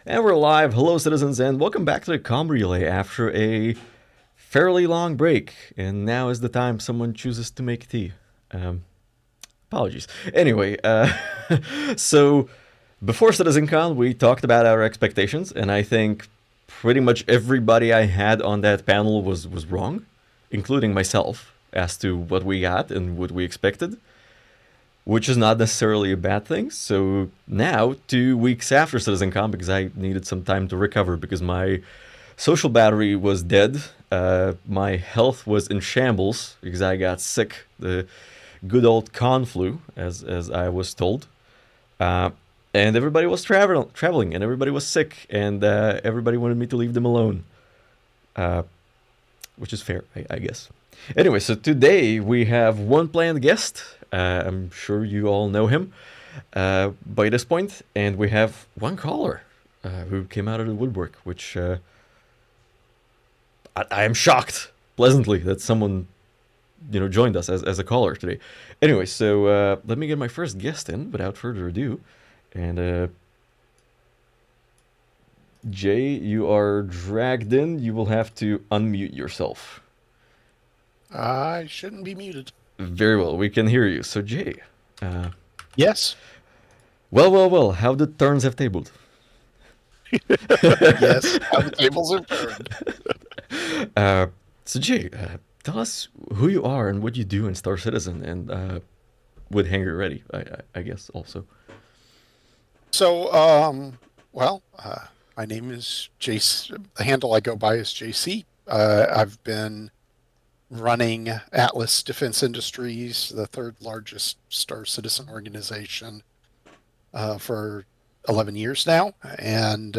And we're live. Hello, citizens, and welcome back to the Comm Relay after a fairly long break. And now is the time someone chooses to make tea. Um, Apologies. Anyway, so before CitizenCon, we talked about our expectations, and I think pretty much everybody I had on that panel was wrong, including myself, as to what we got and what we expected, which is not necessarily a bad thing. So now, 2 weeks after CitizenCon, because I needed some time to recover because my social battery was dead, my health was in shambles because I got sick, the good old con flu, as I was told. Uh, and everybody was traveling, and everybody was sick, and everybody wanted me to leave them alone, uh, which is fair, I guess. Anyway, so today we have one planned guest. I'm sure you all know him by this point, and we have one caller who came out of the woodwork, which I am shocked pleasantly that someone joined us as a caller today. Anyway, so let me get my first guest in without further ado, and Jay, you are dragged in. You will have to unmute yourself. I shouldn't be muted. Very well, we can hear you. So Jay, uh, Yes. well. How the turns have tabled. Yes. How the tables are turned. uh, so Jay, tell us who you are and what you do in Star Citizen, and with Hanger Ready, I guess also. So, well, my name is JayC. The handle I go by is JayC. I've been running Atlas Defense Industries, the third largest Star Citizen organization, for 11 years now. And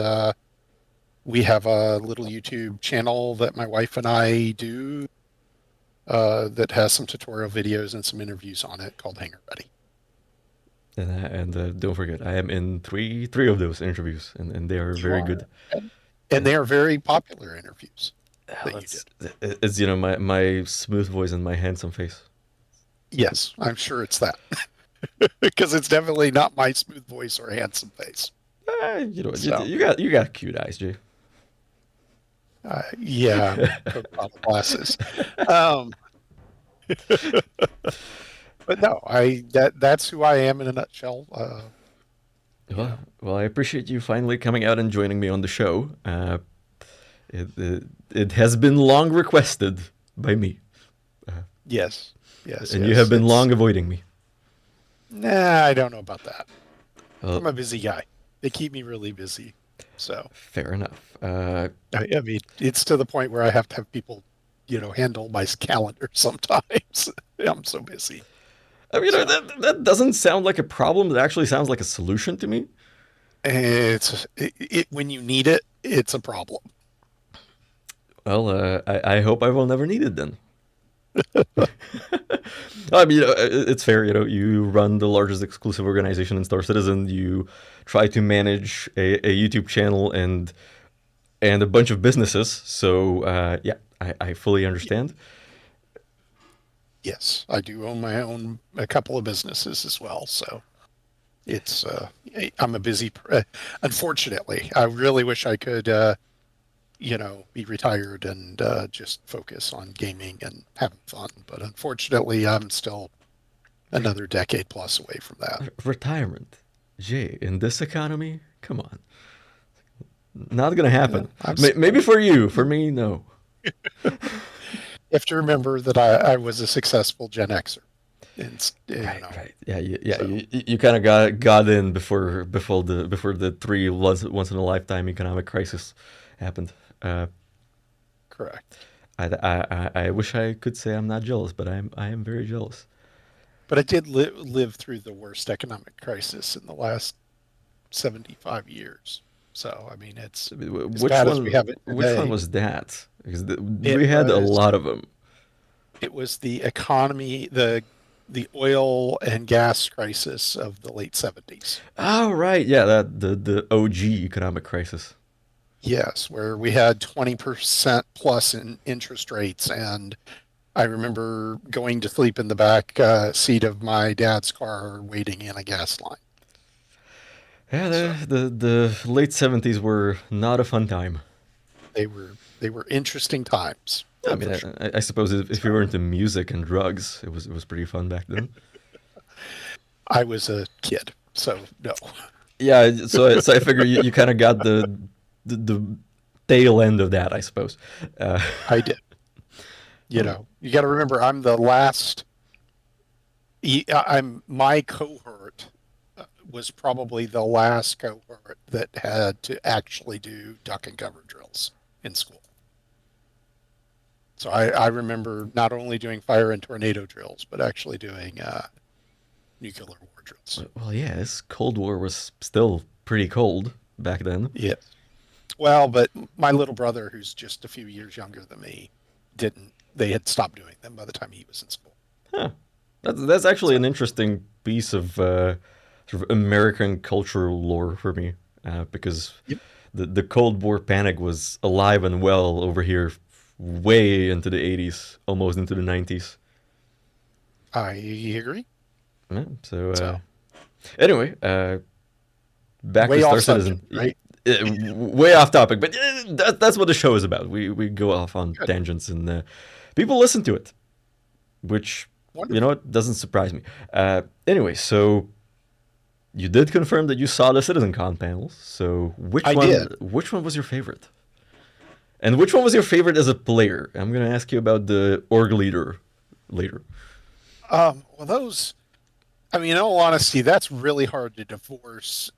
we have a little YouTube channel that my wife and I do that has some tutorial videos and some interviews on it called Hanger Ready. And don't forget, I am in three of those interviews, and they are You very are. good. And they are very popular interviews that you That's did. it's my smooth voice and my handsome face. Yes, I'm sure it's that. Because it's definitely not my smooth voice or handsome face. So, You got cute eyes, Jay. yeah, Coke bottle glasses. Um, but no, that's who I am in a nutshell. You Well, know, well, I appreciate you finally coming out and joining me on the show. It has been long requested by me, uh, yes, yes, and you have yes. been long avoiding me. Nah, I don't know about that. Well, I'm a busy guy. They keep me really busy. So, fair enough. I mean, it's to the point where I have to have people, handle my calendar sometimes. I'm so busy. I mean, So that doesn't sound like a problem. That actually sounds like a solution to me. it when you need it, it's a problem. Well, I hope I will never need it then. I mean, it's fair. You run the largest exclusive organization in Star Citizen. You try to manage a YouTube channel and a bunch of businesses. So yeah, I fully understand. Yes, I do own my own a couple of businesses as well. So it's I'm a busy. Unfortunately, I really wish I could be retired and just focus on gaming and having fun. But unfortunately, I'm still another decade plus away from that. Retirement, Jay, in this economy, come on, not gonna happen. I'm Maybe still. for you, for me, no. You have to remember that I was a successful Gen Xer, and Right. Yeah, so you kind of got in before the three once in a lifetime economic crisis happened. Uh, correct. I wish I could say I'm not jealous, but I am very jealous. But I did live through the worst economic crisis in the last 75 years. So I mean, it's as Which bad as we one? have it Which one today. was that? Because It we had a was lot of them. it was the economy, the oil and gas crisis of the late 70s. Oh right, yeah, that the OG economic crisis. Yes, where we had 20% plus in interest rates. And I remember going to sleep in the back seat of my dad's car waiting in a gas line. Yeah, So the late 70s were not a fun time. they were interesting times I mean, for sure. I suppose if you So were into music and drugs, it was pretty fun back then. I was a kid, so no, Yeah, so I figure you kind of got the tail end of that, I suppose. Uh, I did. oh, You got to remember, I'm the last. I'm my cohort was probably the last cohort that had to actually do duck and cover drills in school. So I remember not only doing fire and tornado drills, but actually doing nuclear war drills. well, yeah, this Cold War was still pretty cold back then. Yes. Well, but my little brother, who's just a few years younger than me, didn't. They had stopped doing them by the time he was in school. Huh. That's actually So, an interesting piece of sort of American cultural lore for me, because yep, the Cold War panic was alive and well over here, way into the 80s, almost into the 90s. I agree. Yeah, so So, anyway, back to way off Star subject, Citizen. right? Way off topic, but that's what the show is about. We go off on Good. tangents, and people listen to it, which Wonderful. it doesn't surprise me. Anyway, so you did confirm that you saw the CitizenCon panels. So I did. which one was your favorite? And which one was your favorite as a player? I'm gonna ask you about the org leader later. Well, those. I mean, in all honesty, that's really hard to divorce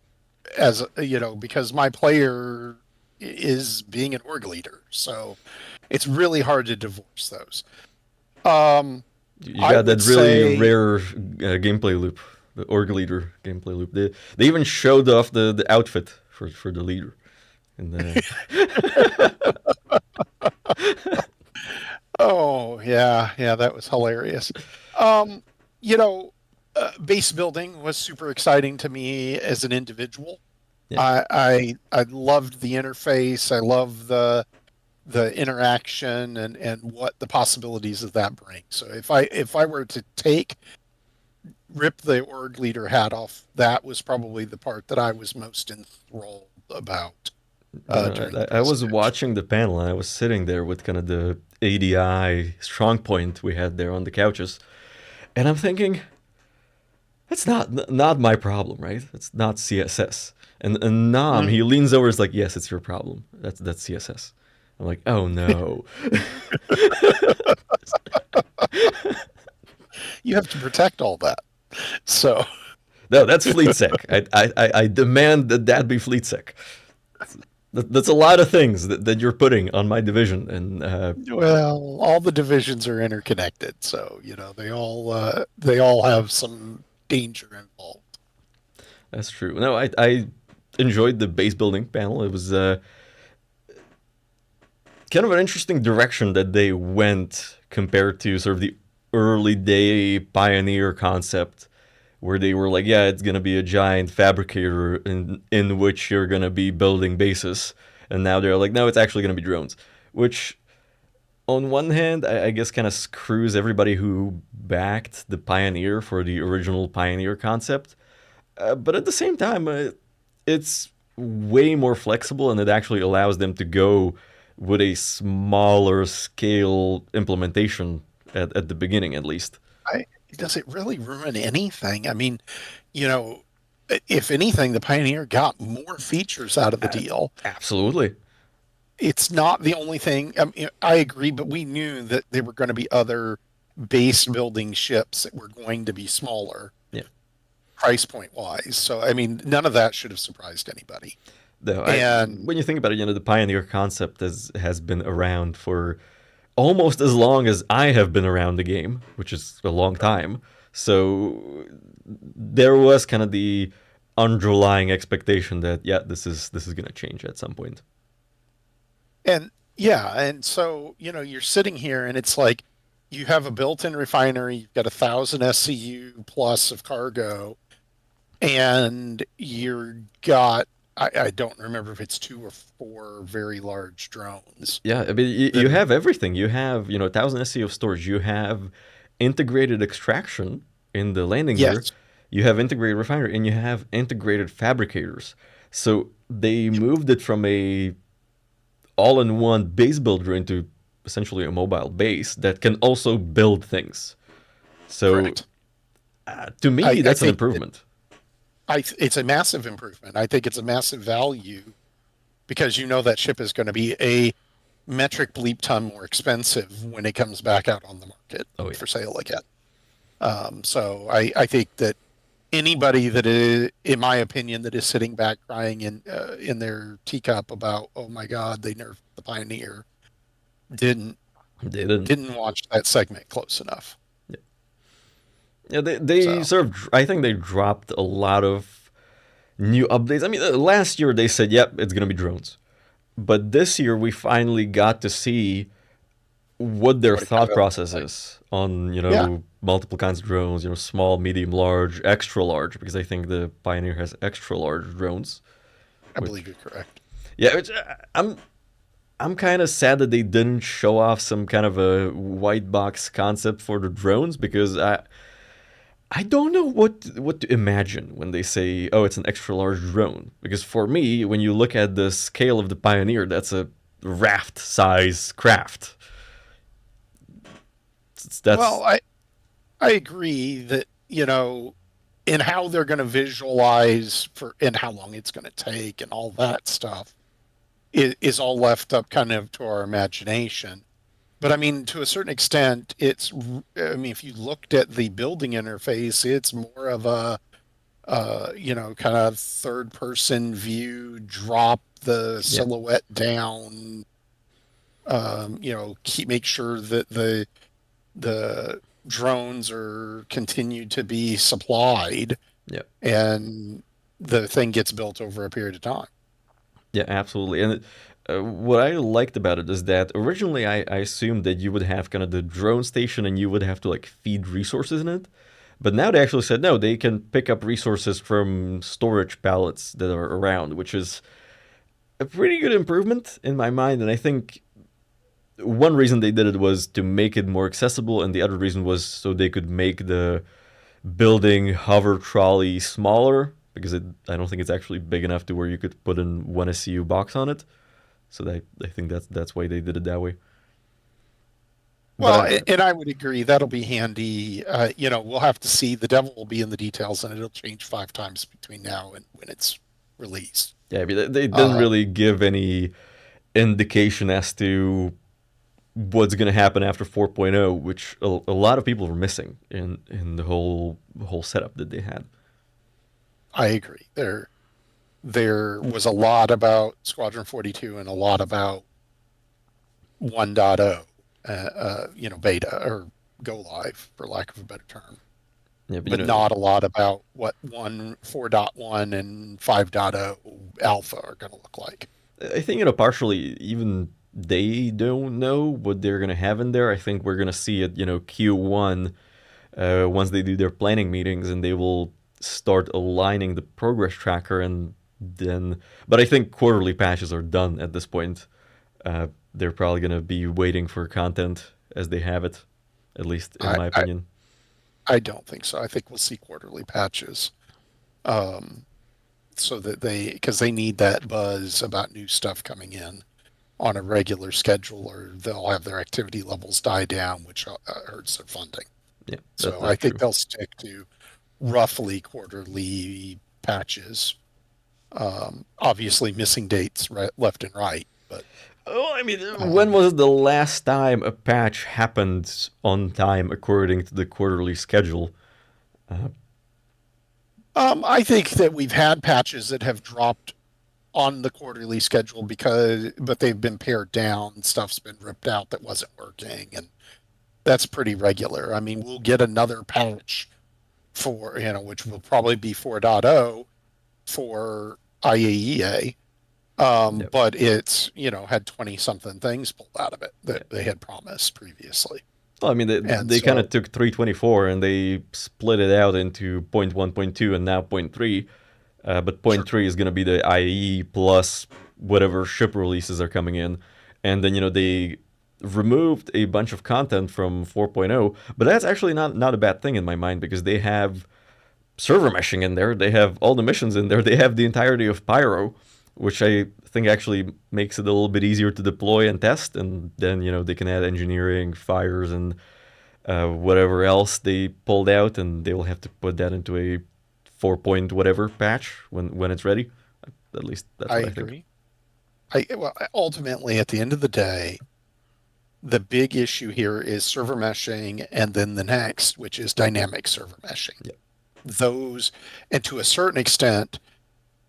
because my player is being an org leader, so it's really hard to divorce those. Um, You I got would that really say, rare gameplay loop, the org leader gameplay loop. They even showed off the outfit for the leader. And oh yeah, yeah, that was hilarious. Um, you know, Base building was super exciting to me as an individual. yeah, I loved the interface. I love the interaction and what the possibilities of that bring. So if I were to rip the org leader hat off, that was probably the part that I was most enthralled about during the I was presentation. watching the panel and I was sitting there with kind of the ADI strong point we had there on the couches, and I'm thinking, that's not my problem, right? It's not CSS. And Nam, Mm. he leans over, is like, yes, it's your problem. That's CSS. I'm like, oh no. You have to protect all that. So, No, that's fleet sec. I demand that be fleet sec. That's a lot of things that you're putting on my division, and well, all the divisions are interconnected, so they all have some danger involved. that's true. No, I enjoyed the base building panel. It was kind of an interesting direction that they went compared to sort of the early day Pioneer concept, where they were like, yeah, it's gonna be a giant fabricator in which you're gonna be building bases, and now they're like, no, it's actually gonna be drones, which on one hand, I guess kind of screws everybody who backed the Pioneer for the original Pioneer concept. But at the same time, it's way more flexible and it actually allows them to go with a smaller scale implementation at the beginning, at least. I, does it really ruin anything? I mean, you know, if anything, the Pioneer got more features out of the Uh, deal. Absolutely. It's not the only thing. I mean, I agree, but we knew that there were going to be other base building ships that were going to be smaller Yeah. price point wise. So, I mean, none of that should have surprised anybody. Though And when you think about it, the Pioneer concept has been around for almost as long as I have been around the game, which is a long time. So there was kind of the underlying expectation that yeah, this is gonna change at some point. and yeah, and so, you're sitting here and it's like you have a built-in refinery, you've got 1,000 SCU plus of cargo, and you're got I don't remember if it's two or four very large drones Yeah, I mean that you are have everything. You have 1,000 SC of storage. You have integrated extraction in the landing gear. yes. you have integrated refinery, and you have integrated fabricators. So they moved it from a all-in-one base builder into essentially a mobile base that can also build things. So Correct. to me, I that's an think improvement. it's a massive improvement. I think it's a massive value because you know that ship is going to be a metric bleep ton more expensive when it comes back out on the market Oh yeah, for sale again. So I think that anybody that is, in my opinion, that is sitting back crying in their teacup about, oh my God, they nerfed the Pioneer, didn't they didn't. didn't watch that segment close enough. Yeah, yeah they So sort of. I think they dropped a lot of new updates. I mean, last year they said, "Yep, it's gonna be drones," but this year we finally got to see what their what it kind thought of looked process like. is on Yeah, multiple kinds of drones, small, medium, large, extra large, because I think the Pioneer has extra large drones, I believe which you're correct. yeah, I'm kind of sad that they didn't show off some kind of a white box concept for the drones, because I don't know what to imagine when they say, oh, it's an extra large drone, because for me, when you look at the scale of the Pioneer, that's a raft size craft. Well, That's I agree that, in how they're going to visualize for and how long it's going to take and all that stuff is all left up kind of to our imagination. But I mean, to a certain extent, I mean, if you looked at the building interface, it's more of a, kind of third person view, drop the yeah, silhouette down, make sure that the drones are continued to be supplied yeah. and the thing gets built over a period of time. Yeah, absolutely. And what I liked about it is that originally I assumed that you would have kind of the drone station and you would have to like feed resources in it. But now they actually said no, they can pick up resources from storage pallets that are around, which is a pretty good improvement in my mind. And I think one reason they did it was to make it more accessible, and the other reason was so they could make the building hover trolley smaller because I don't think it's actually big enough to where you could put in one SCU box on it. So I think that's why they did it that way. But Well, and I would agree that'll be handy. We'll have to see. The devil will be in the details, and it'll change 5 times between now and when it's released. yeah, I mean, they didn't Uh, really give any indication as to what's going to happen after 4.0, which a lot of people were missing in the whole setup that they had. I agree. There was a lot about Squadron 42 and a lot about 1.0, beta or go live, for lack of a better term, Yeah, but but not a lot about what 4.1 and 5.0 alpha are going to look like. I think partially even they don't know what they're gonna have in there. I think we're gonna see it, Q1 once they do their planning meetings, and they will start aligning the progress tracker, and then. But I think quarterly patches are done at this point. They're probably gonna be waiting for content as they have it, at least in I, my I, opinion. I don't think so. I think we'll see quarterly patches. Um, so that because they need that buzz about new stuff coming in on a regular schedule, or they'll have their activity levels die down, which hurts their funding. Yeah, So I that's think true. they'll stick to roughly quarterly patches. Obviously, missing dates left and right, but Oh, I mean, when um, was the last time a patch happened on time according to the quarterly schedule? Uh, I think that we've had patches that have dropped on the quarterly schedule but they've been pared down. Stuff's been ripped out that wasn't working, and that's pretty regular. I mean, we'll get another patch for, which will probably be 4.0 for IAEA. yeah, But it's, had 20 something things pulled out of it yeah. that they had promised previously. Well, I mean, And they kind so of took 324 and they split it out into point 1, point 2, and now point 3. But point sure. 3 is going to be the IE plus whatever ship releases are coming in. And then, they removed a bunch of content from 4.0, but that's actually not a bad thing in my mind because they have server meshing in there. They have all the missions in there. They have the entirety of Pyro, which I think actually makes it a little bit easier to deploy and test. And then they can add engineering, fires, and whatever else they pulled out, and they will have to put that into a 4 point whatever patch when it's ready. At least that's I what I think. agree. Well, ultimately, at the end of the day, the big issue here is server meshing, and then the next, which is dynamic server meshing. Yeah. Those, and to a certain extent,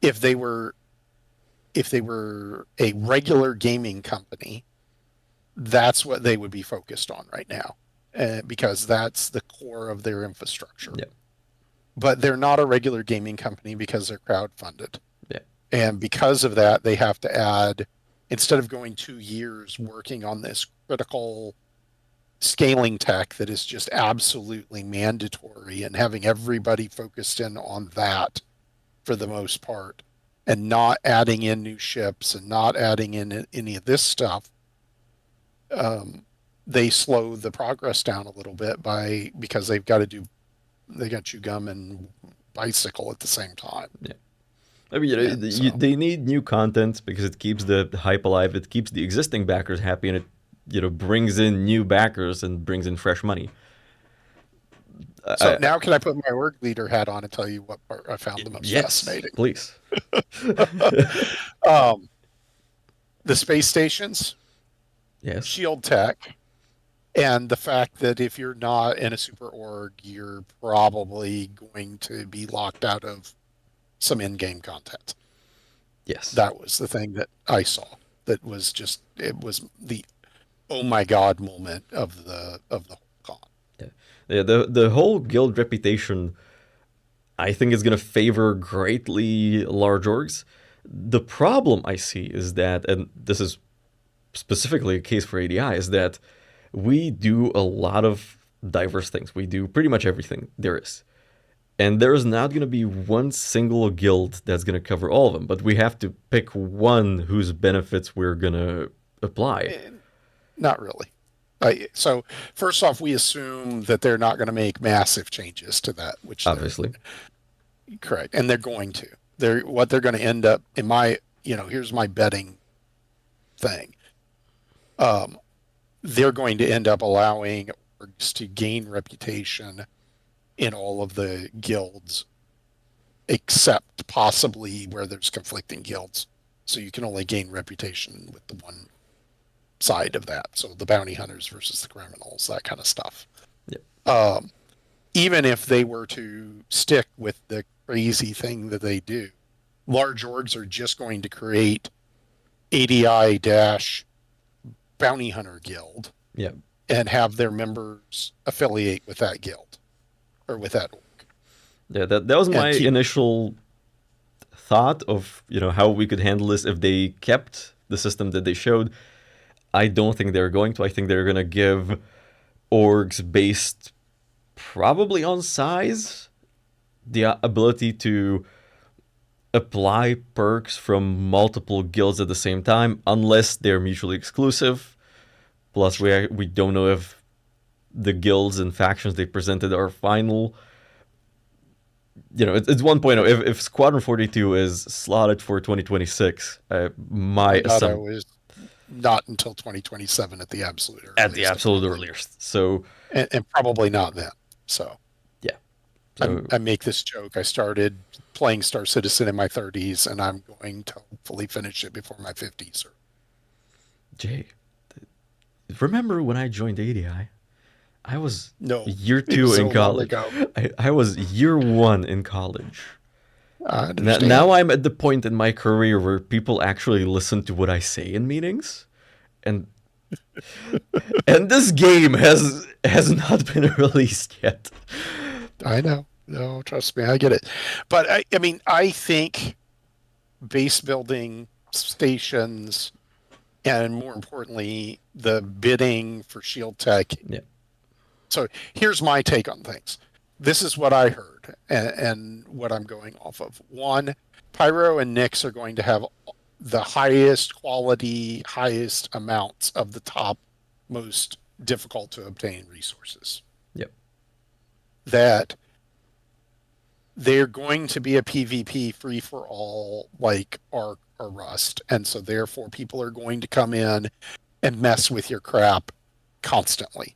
if they were a regular gaming company, that's what they would be focused on right now, because that's the core of their infrastructure. Yeah. But they're not a regular gaming company because they're crowdfunded. Yeah. And because of that, they have to add, instead of going 2 years working on this critical scaling tech that is just absolutely mandatory and having everybody focused in on that for the most part, and not adding in new ships and not adding in any of this stuff, they slow the progress down a little bit because they got to chew gum and bicycle at the same time. Yeah. I mean, they need new content because it keeps the hype alive. It keeps the existing backers happy, and it brings in new backers and brings in fresh money. So now, can I put my org leader hat on and tell you what part I found the most fascinating? Please. The space stations, Yes. shield tech, and the fact that if you're not in a super org, you're probably going to be locked out of some in-game content. Yes. That was the thing that I saw. That was just, it was the oh my god moment of the whole con. Yeah. The whole guild reputation, I think, is going to favor greatly large orgs. The problem I see is that, and this is specifically a case for ADI, is that we do a lot of diverse things. We do pretty much everything there is. And there is not going to be one single guild that's going to cover all of them, but we have to pick one whose benefits we're going to apply. Not really. So first off, we assume that they're not going to make massive changes to that, which obviously correct, and they're going to. What they're going to end up in here's my betting thing. They're going to end up allowing orgs to gain reputation in all of the guilds, except possibly where there's conflicting guilds. So you can only gain reputation with the one side of that. So the bounty hunters versus the criminals, that kind of stuff. Yeah. Even if they were to stick with the crazy thing that they do, large orgs are just going to create ADI-bounty hunter guild. Yeah. And have their members affiliate with that guild or with that org. Yeah, that was my initial thought of how we could handle this if they kept the system that they showed. I don't think they're going to. I think they're going to give orgs based probably on size the ability to apply perks from multiple guilds at the same time, unless they're mutually exclusive. Plus, we don't know if the guilds and factions they presented are final. It's 1.0. If Squadron 42 is slotted for 2026, my assumption was not until 2027 at the absolute earliest. At the absolute earliest. So and probably not then. So yeah. So, I make this joke. I started playing Star Citizen in my 30s, and I'm going to hopefully finish it before my 50s. Jay, remember when I joined ADI? I was year 2 in so college. I was year 1 in college. Now I'm at the point in my career where people actually listen to what I say in meetings, and this game has not been released yet. I know. No, trust me, I get it. But I mean, I think base building, stations, and more importantly, the bidding for shield tech. Yeah. So here's my take on things. This is what I heard and what I'm going off of. One, Pyro and Nyx are going to have the highest quality, highest amounts of the top, most difficult to obtain resources. Yep. That they're going to be a PvP free for all like Ark or Rust. And so therefore people are going to come in and mess with your crap constantly.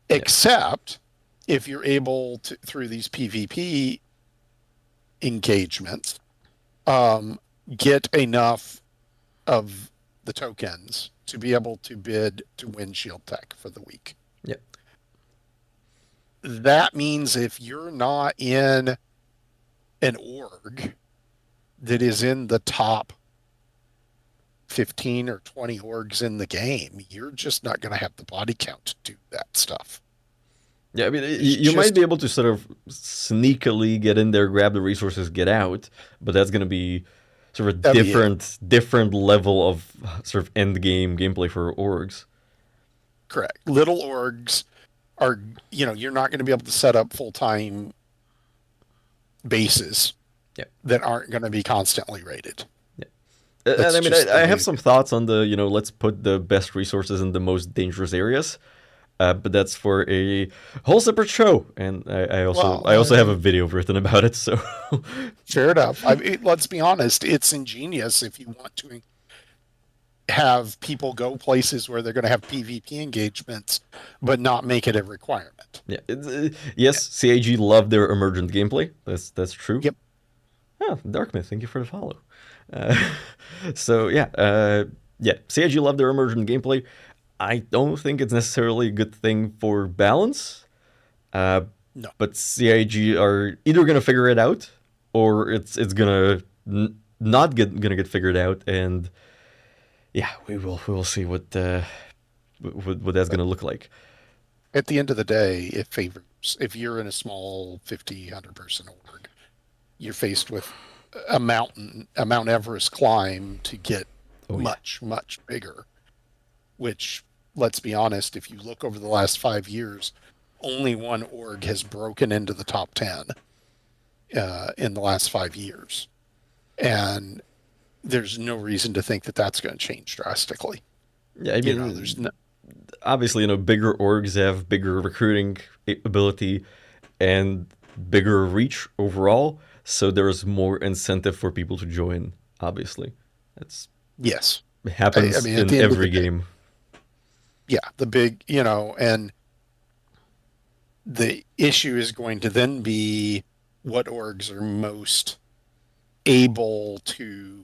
Yeah. Except if you're able to, through these PvP engagements, get enough of the tokens to be able to bid to win Shield Tech for the week. Yeah. That means if you're not in an org that is in the top 15 or 20 orgs in the game, you're just not going to have the body count to do that stuff. Yeah, I mean, you might be able to sort of sneakily get in there, grab the resources, get out, but that's going to be sort of different level of sort of end game gameplay for orgs. Correct. Little orgs are, you're not going to be able to set up full-time bases that aren't going to be constantly rated. Yeah. And I mean, I have some thoughts on the, let's put the best resources in the most dangerous areas. But that's for a whole separate show, and I also have a video written about it. So fair enough. I mean, let's be honest; it's ingenious if you want to have people go places where they're going to have PvP engagements, but not make it a requirement. Yeah. Yes, CIG love their emergent gameplay. That's true. Yep. Oh, Darkmyth, thank you for the follow. So yeah, CIG love their emergent gameplay. I don't think it's necessarily a good thing for balance. No. But CIG are either going to figure it out, or it's gonna not get figured out, and yeah, we will see what that's going to look like. At the end of the day, it favors if you're in a small 50, 100 person org, you're faced with a Mount Everest climb to get much bigger, which, let's be honest, if you look over the last 5 years, only one org has broken into the top 10 in the last 5 years. And there's no reason to think that that's going to change drastically. Yeah, I mean, there's obviously, bigger orgs have bigger recruiting ability and bigger reach overall, so there's more incentive for people to join, obviously. Yes. It happens in every game. Yeah, the big, and the issue is going to then be what orgs are most able to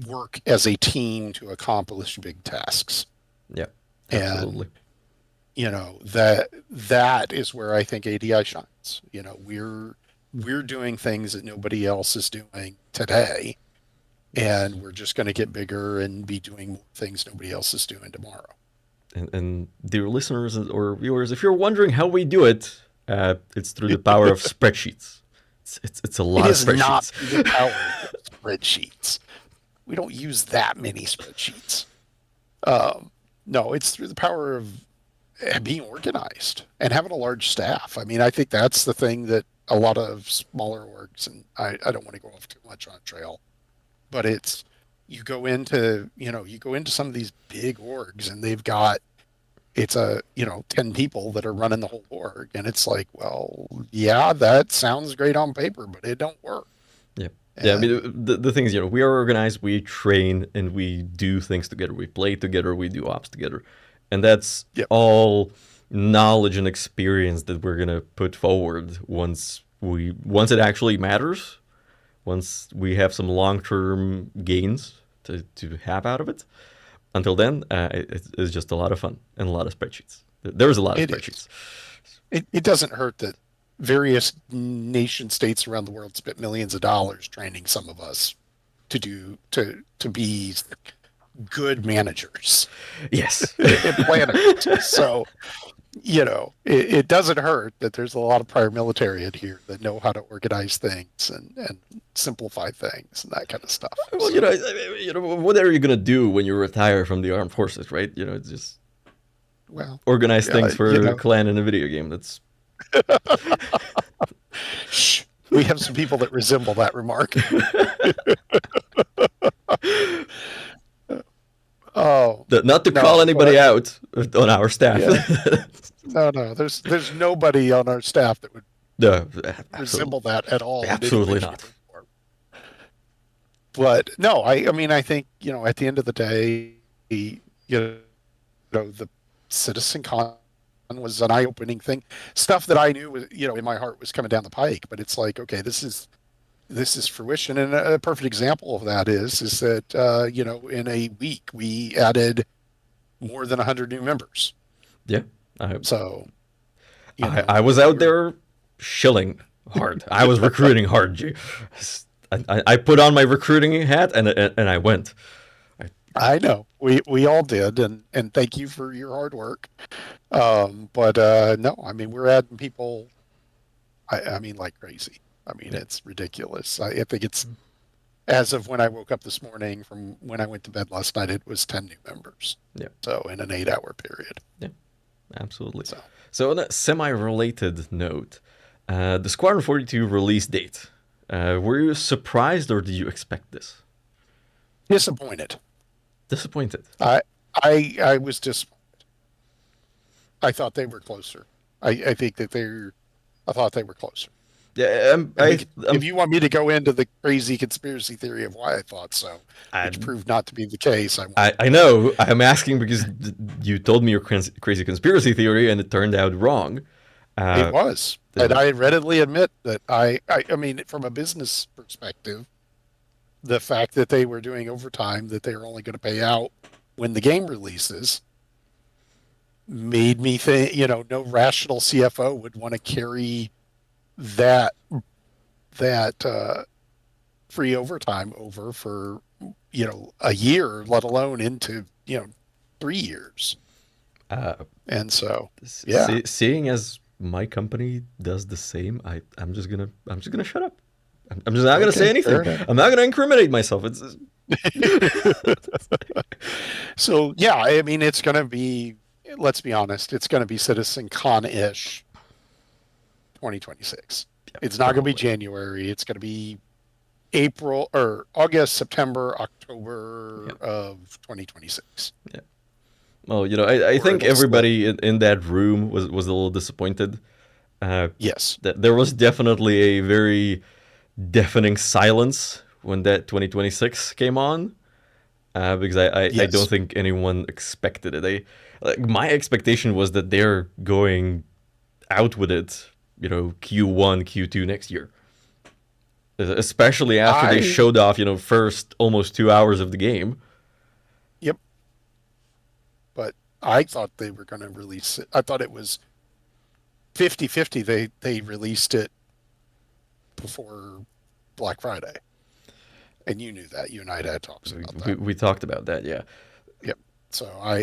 work as a team to accomplish big tasks. Yeah, absolutely. And, that is where I think ADI shines. We're doing things that nobody else is doing today. And we're just going to get bigger and be doing more things nobody else is doing tomorrow. And dear listeners or viewers, if you're wondering how we do it, it's through the power of spreadsheets. It's a lot of spreadsheets. It is not through the power of spreadsheets. We don't use that many spreadsheets. No, it's through the power of being organized and having a large staff. I mean, I think that's the thing that a lot of smaller orgs, and I don't want to go off too much on a trail, but it's, you go into some of these big orgs and they've got, 10 people that are running the whole org. And it's like, well, yeah, that sounds great on paper, but it don't work. Yeah. Yeah. I mean, the thing is, we are organized, we train, and we do things together. We play together, we do ops together. And that's all knowledge and experience that we're going to put forward once it actually matters. Once we have some long-term gains to have out of it. Until then, it's just a lot of fun and a lot of spreadsheets. There's a lot of spreadsheets. It doesn't hurt that various nation states around the world spent millions of dollars training some of us to be good managers. Yes. And planners. So, it doesn't hurt that there's a lot of prior military in here that know how to organize things and simplify things and that kind of stuff. Well, what are you gonna do when you retire from the armed forces, right? It's just organize things for a clan in a video game. That's Shh. We have some people that resemble that remark. Not to call anybody out on our staff. Yeah. no. There's nobody on our staff that would No, resemble absolutely, that at all in any way, absolutely shape, not. or form. But no, I mean, I think, at the end of the day, the CitizenCon was an eye-opening thing. Stuff that I knew was, in my heart was coming down the pike, but it's like, okay, this is fruition. And a perfect example of that is that, in a week we added more than 100 new members. Yeah, I, So, I was out there shilling hard. I was recruiting hard. I put on my recruiting hat and I went. I know we all did, and thank you for your hard work. But no, I mean, we're adding people. I mean, like crazy. I mean, Yeah, it's ridiculous. I think it's, as of when I woke up this morning from when I went to bed last night, it was 10 new members. yeah, So in an 8-hour period. yeah, absolutely. So So on a semi-related note, the Squadron 42 release date. Were you surprised or did you expect this? disappointed. Disappointed. I was disappointed. I thought they were closer. I think that I thought they were closer. Yeah, And if you want me to go into the crazy conspiracy theory of why I thought so, I, which proved not to be the case, I won't. I know. I'm asking because you told me your crazy conspiracy theory and it turned out wrong. It was. And I readily admit that I mean, from a business perspective, the fact that they were doing overtime that they were only going to pay out when the game releases made me think, no rational CFO would want to carry that free overtime over for, a year, let alone into, 3 years. Uh, And so, yeah. seeing as my company does the same, I'm just gonna shut up. I'm just not gonna say Okay, anything. fair enough. I'm not gonna incriminate myself. It's So, yeah, I mean, it's going to be, let's be honest, it's going to be CitizenCon-ish 2026. It's not going to be probably. January. It's going to be April or August, September, October Yeah. of 2026. Yeah. Well, I Or think it'll slip. everybody in that room was a little disappointed. Yes. That there was definitely a very deafening silence when that 2026 came on. Because I don't Yes. think anyone expected it. My expectation was that they're going out with it, Q1, Q2 next year. Especially after they I, showed off, first almost 2 hours of the game. yep. But I thought they were going to release it. I thought it was 50-50. They released it before Black Friday. And you knew that. You and I had talks about We, that. we talked about that, yeah. Yep.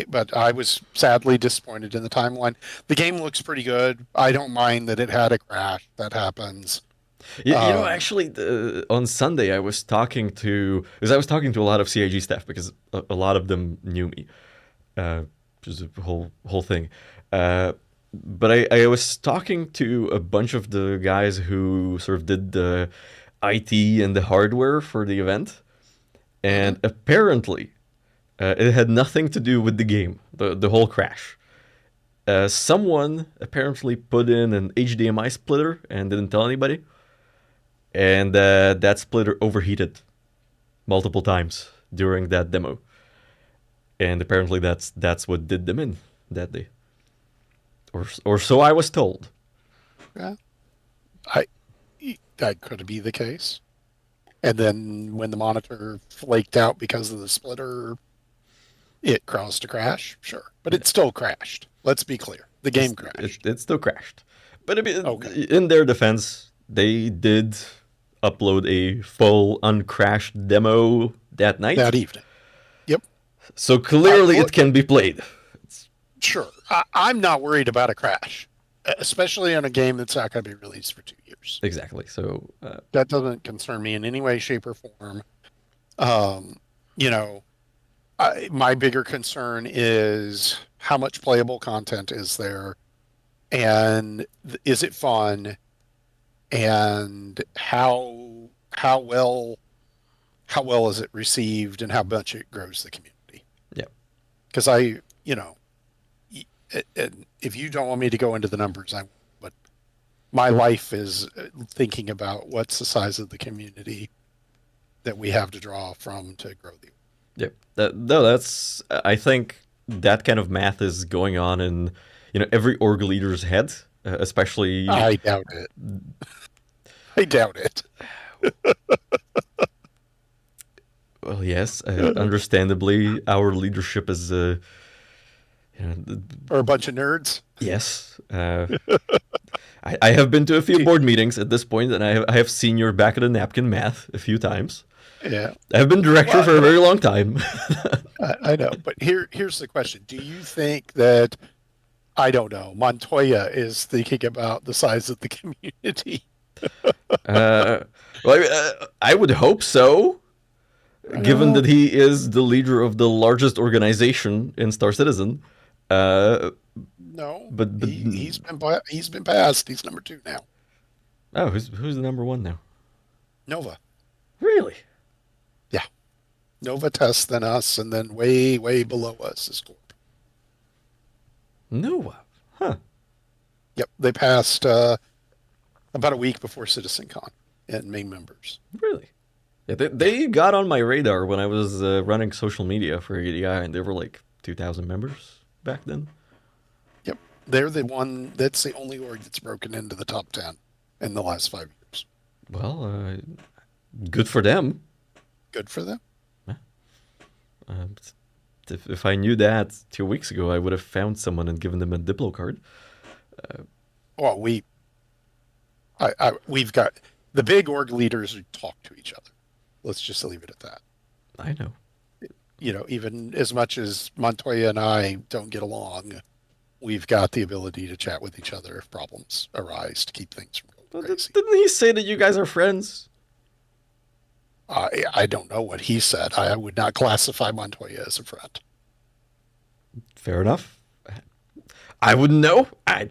But I was sadly disappointed in the timeline. The game looks pretty good. I don't mind that it had a crash. That happens. Um, Actually, on Sunday because I was talking to a lot of CIG staff because a lot of them knew me, which is a whole thing. But I was talking to a bunch of the guys who sort of did the IT and the hardware for the event, mhm. and apparently, it had nothing to do with the game, the whole crash. Someone apparently put in an HDMI splitter and didn't tell anybody, and that splitter overheated multiple times during that demo, and apparently that's what did them in that day, or so I was told. Yeah, I that could be the case. And then when the monitor flaked out because of the splitter, it caused a crash. Sure, but Yeah, it still crashed. Let's be clear. The game crashed. it still crashed, but I mean, Okay, in their defense, they did upload a full uncrashed demo that night, that evening. Yep. so clearly it Look, can be played. It's, sure. I'm not worried about a crash, especially on a game that's not going to be released for 2 years. exactly. So That doesn't concern me in any way, shape, or form. Um, you know, my bigger concern is how much playable content is there, and is it fun, and how well is it received, and how much it grows the community. yeah, Because I, you know, And if you don't want me to go into the numbers, I. But my life is thinking about what's the size of the community that we have to draw from to grow the. Yep. No, that's. I think that kind of math is going on in, every org leader's head, especially. I doubt it. I doubt it. Well, yes, understandably, our leadership is. Or a bunch of nerds. Yes. I have been to a few board meetings at this point, and I have seen your back of the napkin math a few times. Yeah. I've been director for a very long time. I know, but here's the question: do you think that, I don't know, Montoya is thinking about the size of the community? I would hope so, given that he is the leader of the largest organization in Star Citizen. No, but he's been passed. He's number 2 now. Oh, who's the number 1 now? Nova. Really? Yeah, Nova tests than us, and then way below us is Corp. Nova, huh? Yep, they passed about a week before CitizenCon and main members. Really? Yeah, they got on my radar when I was running social media for ADI, and they were like 2,000 members back then. Yep, they're the one. That's the only org that's broken into the top 10 in the last 5 years. Well, good for them. Good for them. If I knew that 2 weeks ago, I would have found someone and given them a Diplo card. Well, we've got the big org leaders who talk to each other. Let's just leave it at that. I know. Even as much as Montoya and I don't get along, we've got the ability to chat with each other if problems arise to keep things from going crazy. Didn't he say that you guys are friends? I don't know what he said. I would not classify Montoya as a friend. Fair enough. I wouldn't know. I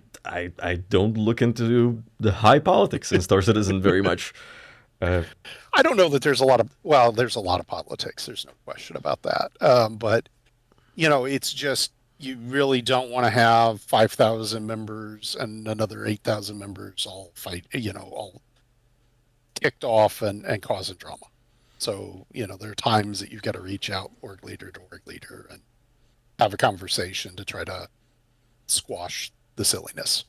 don't look into the high politics in Star Citizen very much. I don't know that there's a lot of there's a lot of politics. There's no question about that. But it's just you really don't want to have 5,000 members and another 8,000 members all fight. All ticked off and causing drama. So there are times that you've got to reach out org leader to org leader and have a conversation to try to squash the silliness.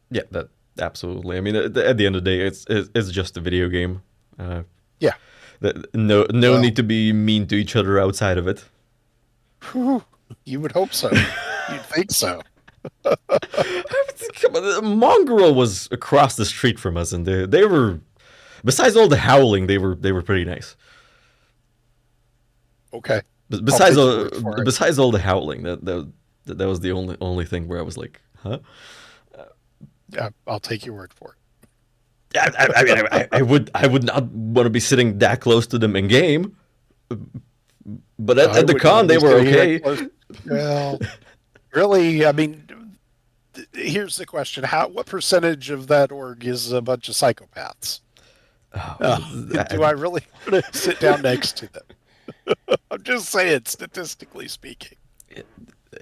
Yeah, that absolutely. I mean, at the end of the day, it's just a video game. Yeah. No need to be mean to each other outside of it. Whew, you would hope so. You'd think so. Come on, Mongrel was across the street from us, and they were, besides all the howling, they were pretty nice. Okay. Besides all the howling, that was the only thing where I was like, huh? I'll take your word for it. I would not want to be sitting that close to them in game, but at the con they were okay. Well, really, I mean, here's the question: what percentage of that org is a bunch of psychopaths? Do I really want to sit down next to them? I'm just saying, statistically speaking.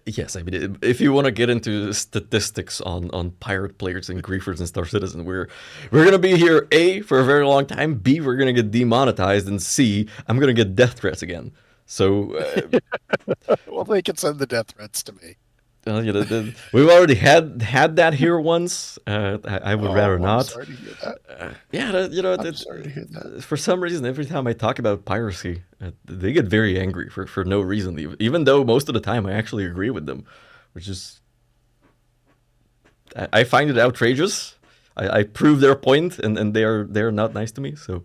Yes, I mean, if you want to get into statistics on pirate players and griefers in Star Citizen, we're gonna be here A for a very long time, B we're gonna get demonetized, and C I'm gonna get death threats again. So, well, they can send the death threats to me. We've already had that here once. I would rather not. I'm sorry to hear that. I'm sorry to hear that. For some reason, every time I talk about piracy, they get very angry for no reason. Even though most of the time I actually agree with them, which is I find it outrageous. I prove their point, and they're not nice to me. So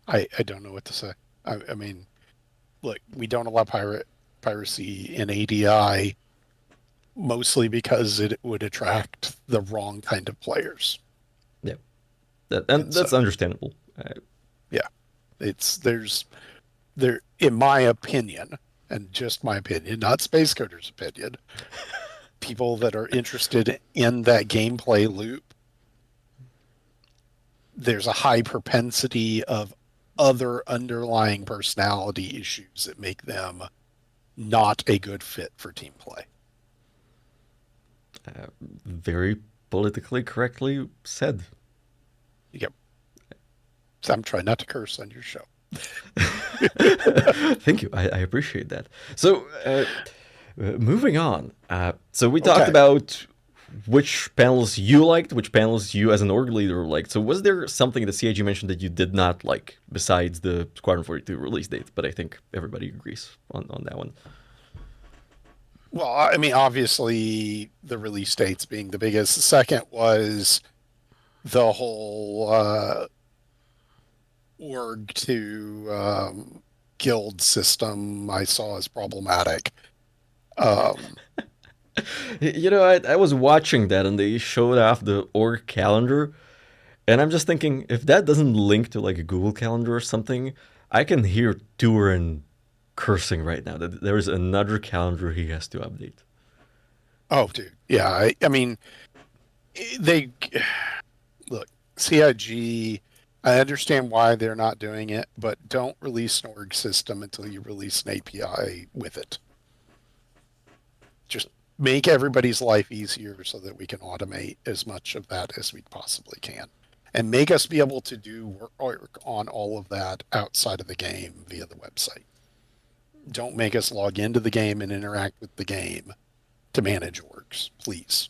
I don't know what to say. I mean, look, we don't allow piracy in ADI mostly because it would attract the wrong kind of players. Yeah, that's understandable. Yeah, there in my opinion, and just my opinion, not Space Coder's opinion, people that are interested in that gameplay loop, there's a high propensity of other underlying personality issues that make them not a good fit for team play. Very politically correctly said. Yep. So I'm trying not to curse on your show. Thank you. I appreciate that. So, moving on. So we talked Okay. about which panels you liked, which panels you as an org leader liked. So was there something that CIG mentioned that you did not like besides the Squadron 42 release date? But I think everybody agrees on that one. Well, I mean, obviously the release dates being the biggest. The second was the whole org to guild system I saw as problematic. Um, You know, I was watching that and they showed off the org calendar. And I'm just thinking, if that doesn't link to like a Google Calendar or something, I can hear Turin cursing right now that there is another calendar he has to update. oh, dude. Yeah. I mean, they look, CIG, I understand why they're not doing it, but don't release an org system until you release an API with it. Just make everybody's life easier so that we can automate as much of that as we possibly can. And make us be able to do work on all of that outside of the game via the website. Don't make us log into the game and interact with the game to manage orgs, please.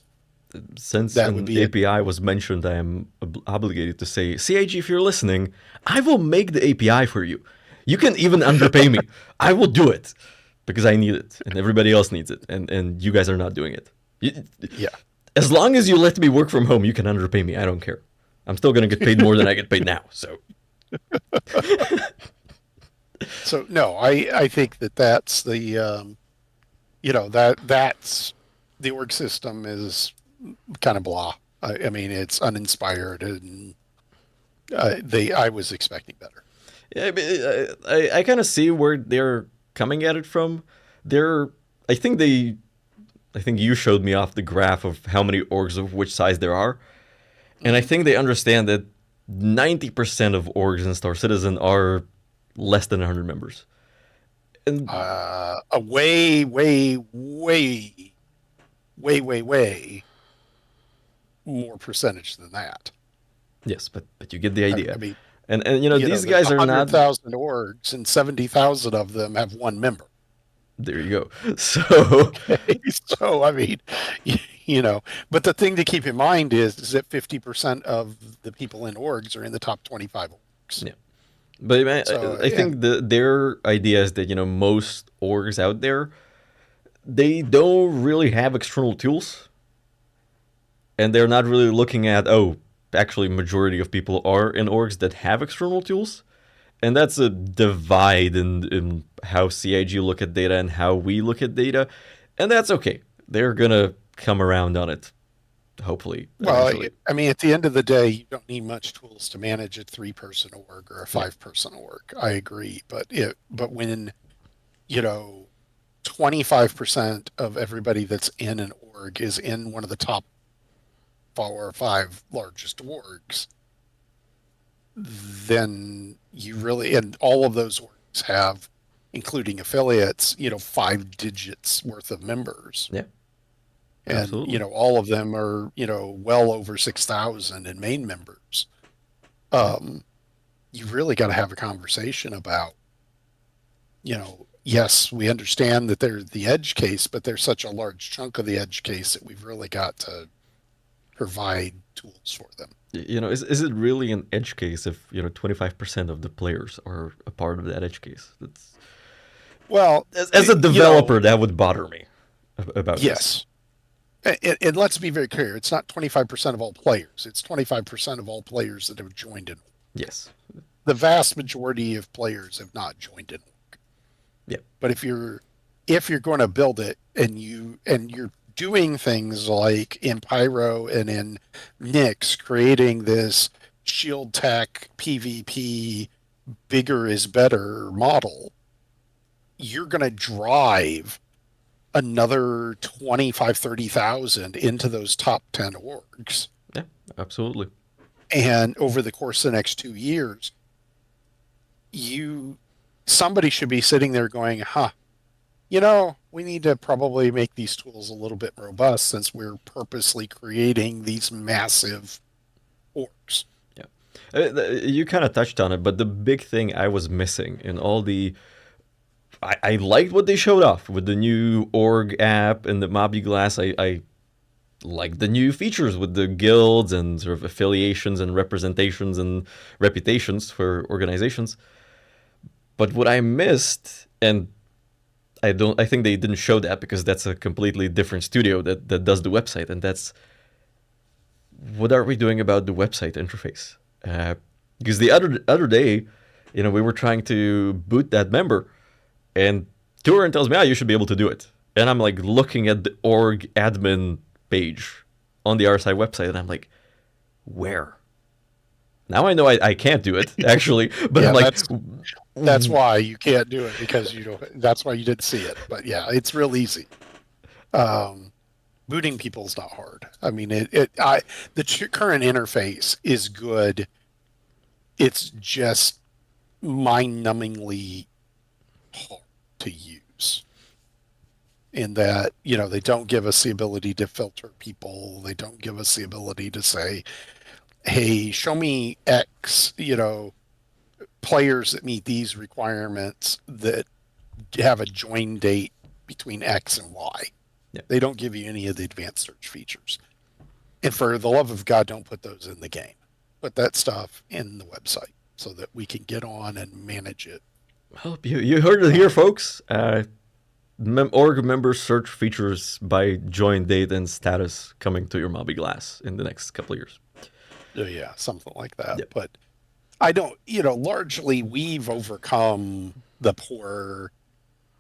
Since That would an be it. API was mentioned, I am obligated to say, CIG, if you're listening, I will make the API for you. You can even underpay me. I will do it because I need it and everybody else needs it, and you guys are not doing it. Yeah. As long as you let me work from home, you can underpay me. I don't care. I'm still gonna get paid more than I get paid now. So So no, I think that's the that's the org system is kind of blah. I mean, it's uninspired, and I was expecting better. yeah, I kind of see where they're coming at it from. They're I think they I think you showed me off the graph of how many orgs of which size there are. And I Mm-hmm. think they understand that 90% of orgs in Star Citizen are less than 100 members. And A way more percentage than that. yes, but you get the I idea. mean, And you know these there's guys are not 100,000 orgs, and 70,000 of them have one member. there you go. So So I mean, but the thing to keep in mind is that 50% of the people in orgs are in the top 25 orgs. yeah. But man, So I and think their idea is that most orgs out there they don't really have external tools and they're not really looking at actually majority of people are in orgs that have external tools. And that's a divide in how CIG look at data and how we look at data. And that's okay. They're going to come around on it, hopefully, well, eventually. I mean, at the end of the day, you don't need much tools to manage a 3-person org or a Yeah. 5-person org. I agree, but when 25% of everybody that's in an org is in one of the top 4 or 5 largest orgs, then you really, and all of those orgs have, including affiliates, 5 digits worth of members. Yeah, And, absolutely. all of them are, well over 6,000 in main members. Um, you really got to have a conversation about, yes, we understand that they're the edge case, but they're such a large chunk of the edge case that we've really got to provide tools for them. Is it really an edge case if 25% of the players are a part of that edge case? That's Well, as a developer that would bother me about this. yes. And let's be very clear. It's not 25% of all players. It's 25% of all players that have joined in. Yes. The vast majority of players have not joined in. Yeah. But if you're going to build it and you're doing things like in Pyro and in Nyx, creating this shield tech PvP bigger is better model, you're going to drive another 25-30,000 into those top 10 orgs. Yeah, absolutely. And over the course of the next 2 years, somebody should be sitting there going, we need to probably make these tools a little bit robust since we're purposely creating these massive orgs. Yeah. You kind of touched on it, but the big thing I was missing in all the I liked what they showed off with the new org app and the Mobby Glass. I like the new features with the guilds and sort of affiliations and representations and reputations for organizations. But what I missed, and I think they didn't show that because that's a completely different studio that does the website, and that's what are we doing about the website interface? Because the other day, we were trying to boot that member, and Turin tells me, "Ah, you should be able to do it." And I'm like looking at the org admin page on the RSI website, and I'm like, "Where?" Now I know I can't do it actually, but Yeah, I'm like, that's why you can't do it because you don't. That's why you didn't see it. But yeah, it's real easy. Booting people is not hard. I mean, the current interface is good. It's just mind-numbingly hard to use. In that, they don't give us the ability to filter people. They don't give us the ability to say, "Hey, show me X," players that meet these requirements that have a join date between X and Y. yeah. They don't give you any of the advanced search features. And for the love of God, don't put those in the game. Put that stuff in the website so that we can get on and manage it. Well, you heard it here, folks. Org member search features by join date and status coming to your Mobby Glass in the next couple of years. Yeah, something like that. Yep. But I don't, largely we've overcome the poor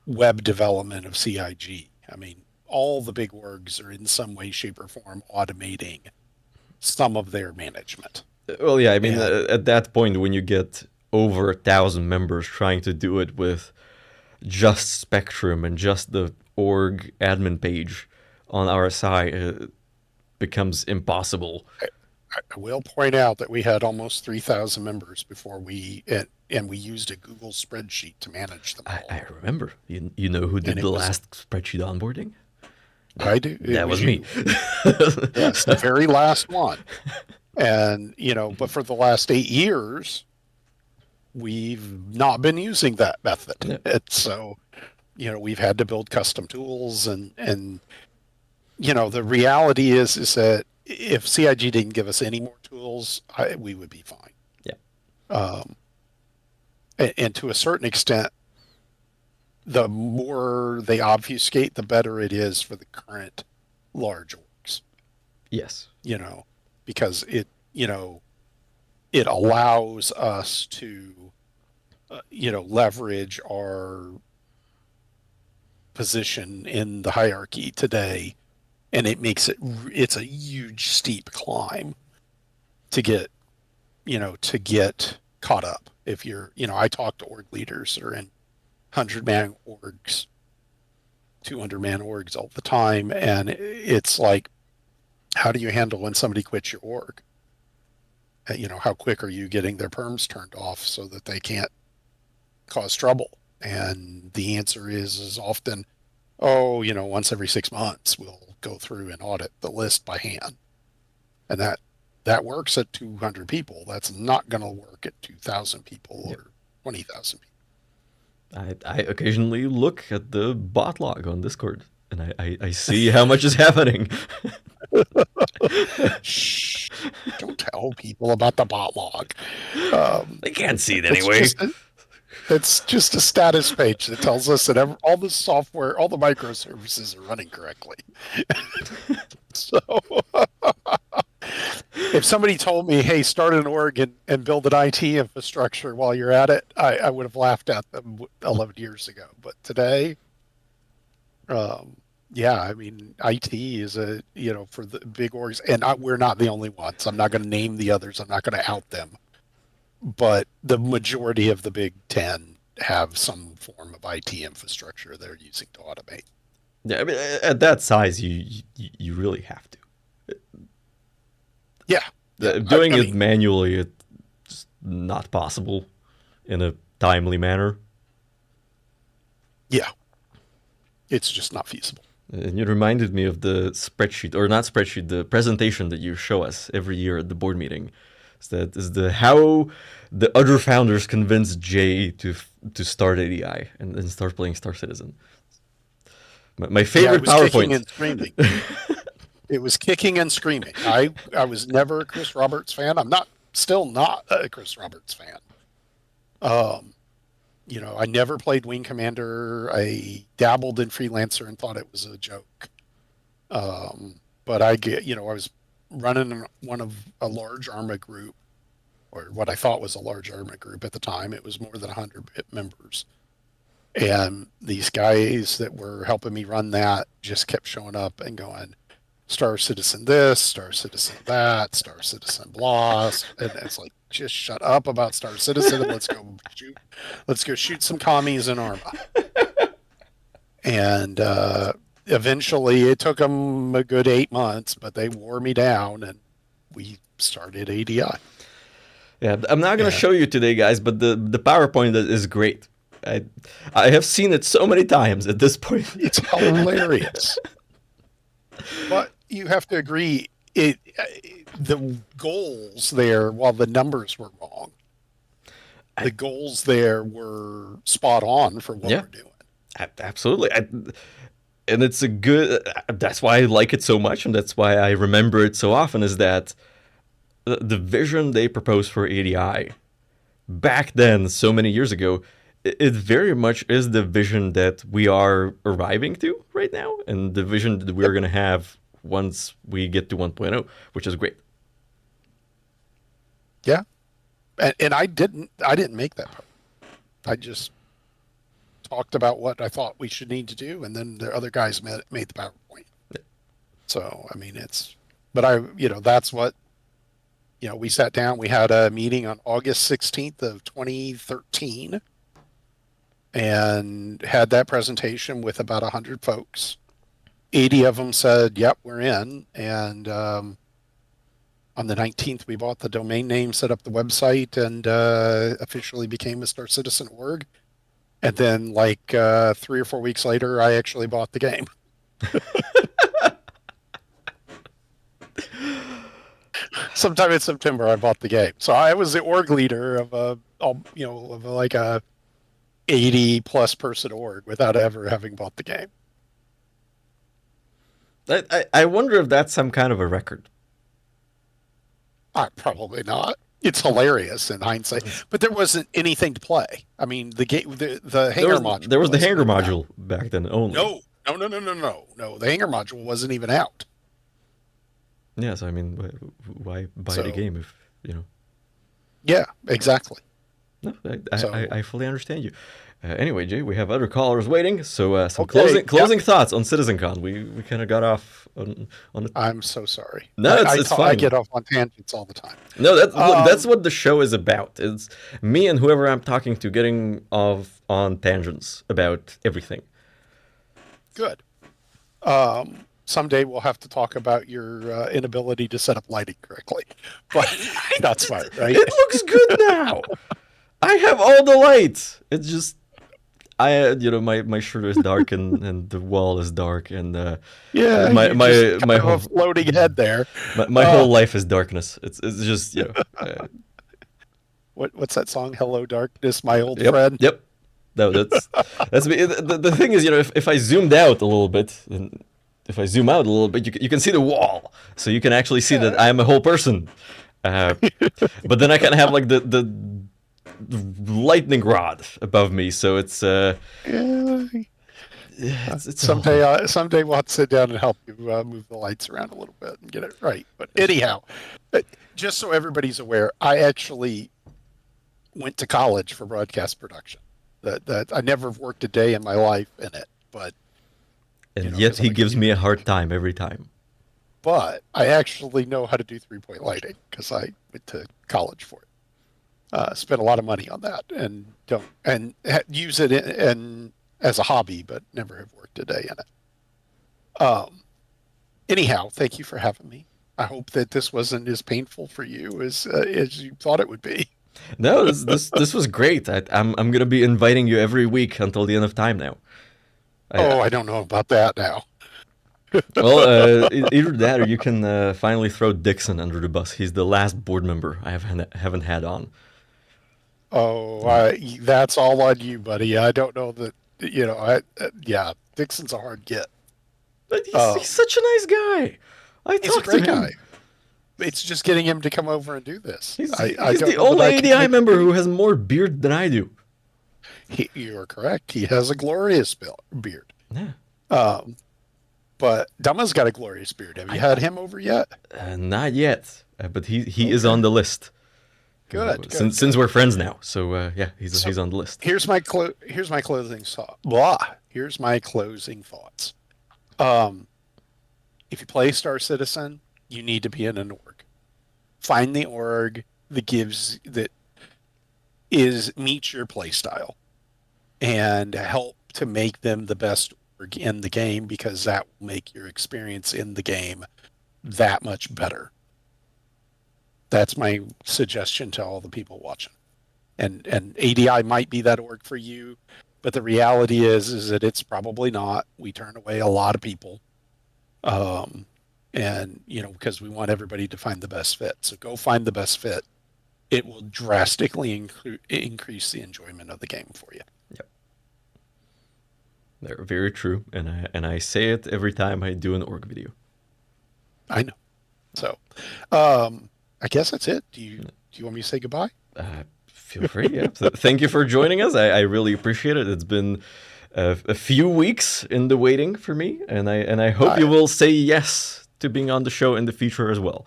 web development of CIG. I mean, all the big orgs are in some way, shape, or form automating some of their management. Well, yeah, I mean, at that point, when you get over 1,000 members trying to do it with just Spectrum and just the org admin page on RSI, it becomes impossible. I will point out that we had almost 3,000 members before and we used a Google spreadsheet to manage them all. I remember. You know who did the last spreadsheet onboarding? I do. That was me. Yes, the very last one. And, but for the last 8 years, we've not been using that method. Yeah. So, we've had to build custom tools and the reality is that if CIG didn't give us any more tools, we would be fine. Yeah. And to a certain extent, the more they obfuscate, the better it is for the current large orgs. Yes. Because it allows us to, leverage our position in the hierarchy today. And it makes it's a huge steep climb to get caught up. If you're, I talk to org leaders that are in 100-man orgs, 200-man orgs all the time. And it's like, how do you handle when somebody quits your org? How quick are you getting their perms turned off so that they can't cause trouble? And the answer is often, once every 6 months, we'll go through and audit the list by hand. And that works at 200 people. That's not going to work at 2,000 people or 20,000 people. I occasionally look at the bot log on Discord, and I see how much is happening. Shh! Don't tell people about the bot log. They can't see it anyway. It's just a status page that tells us that all the software, all the microservices are running correctly. So if somebody told me, "Hey, start an org and build an IT infrastructure while you're at it," I would have laughed at them 11 years ago. But today, I mean, IT is for the big orgs, and we're not the only ones. I'm not going to name the others. I'm not going to out them. But the majority of the Big 10 have some form of IT infrastructure they're using to automate. Yeah, I mean, at that size, you really have to. Yeah. Doing it manually, it's not possible in a timely manner. Yeah. It's just not feasible. And you reminded me of the spreadsheet, or not spreadsheet, the presentation that you show us every year at the board meeting. That is the how the other founders convinced Jay to start ADI and start playing Star Citizen. My favorite PowerPoint. Kicking and screaming. It was kicking and screaming. I was never a Chris Roberts fan. I'm still not a Chris Roberts fan. I never played Wing Commander. I dabbled in Freelancer and thought it was a joke. But I was running a large ARMA group, or what I thought was a large ARMA group at the time. It was more than 100 members. And these guys that were helping me run that just kept showing up and going, Star Citizen this, Star Citizen that, Star Citizen blah. And it's like, just shut up about Star Citizen and let's go shoot some commies in ARMA. And eventually it took them a good 8 months, but they wore me down and we started ADI. Yeah, I'm not going to show you today, guys, but the PowerPoint is great. I have seen it so many times at this point. It's hilarious. But you have to agree, the goals there, while the numbers were wrong, the goals there were spot on for what we're doing. Absolutely. And it's a good, that's why I like it so much, and that's why I remember it so often, is that the vision they proposed for ADI back then, so many years ago, it very much is the vision that we are arriving to right now, and the vision that we're going to have once we get to 1.0, which is great. Yeah. And I didn't make that part. I just talked about what I thought we should need to do, and then the other guys made the PowerPoint. Yeah. So, I mean, that's what, we sat down, we had a meeting on August 16th of 2013 and had that presentation with about 100 folks. 80 of them said, yep, we're in. And on the 19th, we bought the domain name, set up the website, and officially became a Star Citizen org. And then 3 or 4 weeks later, I actually bought the game. Sometime in September, I bought the game. So I was the org leader of a 80 plus person org without ever having bought the game. I wonder if that's some kind of a record. Probably not. It's hilarious in hindsight, but there wasn't anything to play. I mean, the game, the hangar module. There was the hangar module back then only. No. The hangar module wasn't even out. Yeah, so I mean, why buy the game if Yeah, exactly. No, I fully understand you. Anyway, Jay, we have other callers waiting, so some closing thoughts on CitizenCon. We kind of got off on the. I'm so sorry. No, it's fine. I get off on tangents all the time. No, that's what the show is about. It's me and whoever I'm talking to getting off on tangents about everything. Good. Someday we'll have to talk about your inability to set up lighting correctly, but that's fine, right? It looks good now. I have all the lights. It's just my shirt is dark and the wall is dark and my whole floating head there. My whole life is darkness. It's just What's that song? Hello, darkness, my old friend. Yep. No, that's me. The thing is, if I zoomed out a little bit, and if I zoom out a little bit, you can see the wall, so you can actually see that I am a whole person. But then I can have like the lightning rod above me, so it's someday we'll have to sit down and help you move the lights around a little bit and get it right. But anyhow, just so everybody's aware, I actually went to college for broadcast production. That I never worked a day in my life in it, but yet he gives me a hard time every time. But I actually know how to do 3-point lighting because I went to college for it. Spent a lot of money on that and use it as a hobby, but never have worked a day in it. Anyhow, thank you for having me. I hope that this wasn't as painful for you as you thought it would be. No, this was great. I'm gonna be inviting you every week until the end of time now. Oh, I don't know about that now. Well, either that or you can finally throw Dixon under the bus. He's the last board member I haven't had on. Oh, Uh, that's all on you, buddy. I don't know that, yeah, Dixon's a hard get. but he's Um, such a nice guy. I he's a talked to great guy. him. It's just getting him to come over and do this. I He's the don't know that only I can ADI make him member do who it. has more beard than I do. You are correct. He has a glorious beard. Yeah. Um, but Dumma's got a glorious beard. Have you I had him over yet? Not yet, but he is on Okay. the list. Good, good, Since good. we're friends now, so yeah, So he's on the list. here's my closing thought. Blah. Here's my closing thoughts. Um, if you play Star Citizen, you need to be in an org. Find the org that meets your play style and help to make them the best org in the game, because that will make your experience in the game that much better. That's my suggestion to all the people watching. And ADI might be that org for you, but the reality is that it's probably not. We turn away a lot of people, and because we want everybody to find the best fit. So go find the best fit. It will drastically increase the enjoyment of the game for you. Yep, they're very true, and I say it every time I do an org video. I know. So, I guess that's it. Do you want me to say goodbye? Feel free. Yeah. So thank you for joining us. I really appreciate it. It's been a few weeks in the waiting for me, and I hope you will say yes to being on the show in the future as well.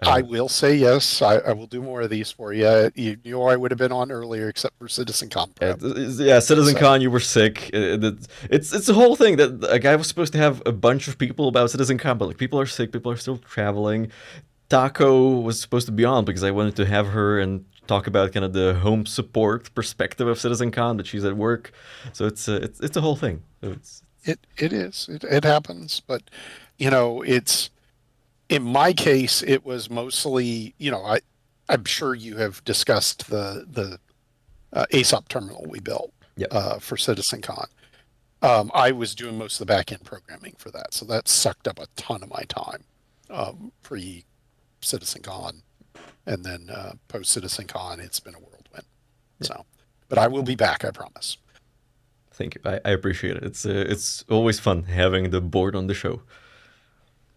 I will say yes. I will do more of these for you. You know, I would have been on earlier, except for CitizenCon. Yeah, CitizenCon, you were sick. It's the whole thing that like I was supposed to have a bunch of people about CitizenCon, but like people are sick, people are still traveling. Taco was supposed to be on because I wanted to have her and talk about kind of the home support perspective of CitizenCon, but she's at work, so it's a whole thing. So It happens, but it's in my case it was mostly I'm sure you have discussed the ASOP terminal we built yeah. for CitizenCon. I was doing most of the back end programming for that, so that sucked up a ton of my time pre CitizenCon, and then post CitizenCon, it's been a whirlwind. Yeah. So, but I will be back, I promise. Thank you. I appreciate it. It's always fun having the board on the show.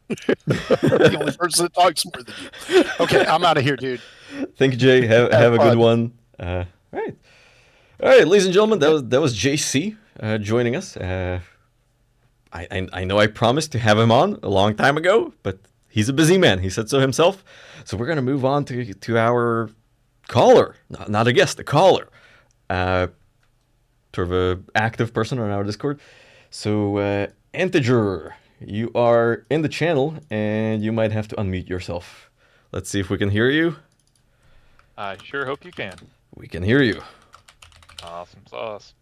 The only person that talks more than you. Okay, I'm out of here, dude. Thank you, Jay. Have a good one. All right, ladies and gentlemen, that was JayC joining us. I know I promised to have him on a long time ago, but he's a busy man. He said so himself. So we're gonna move on to our caller, not a guest, a caller, sort of a active person on our Discord. So Integer, you are in the channel, and you might have to unmute yourself. Let's see if we can hear you. I sure hope you can. We can hear you. Awesome sauce.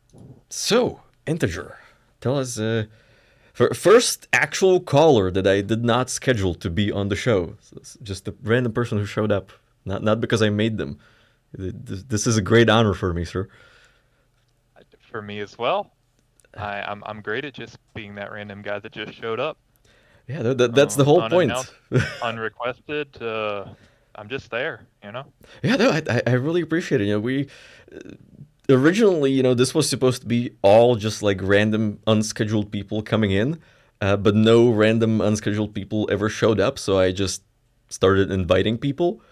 So, Integer, tell us, first actual caller that I did not schedule to be on the show. So it's just a random person who showed up, not because I made them. This is a great honor for me, sir. For me as well. I'm great at just being that random guy that just showed up. Yeah, that's the whole point. Unrequested. I'm just there, Yeah, no, I really appreciate it. We originally, this was supposed to be all just like random unscheduled people coming in, but no random unscheduled people ever showed up. So I just started inviting people.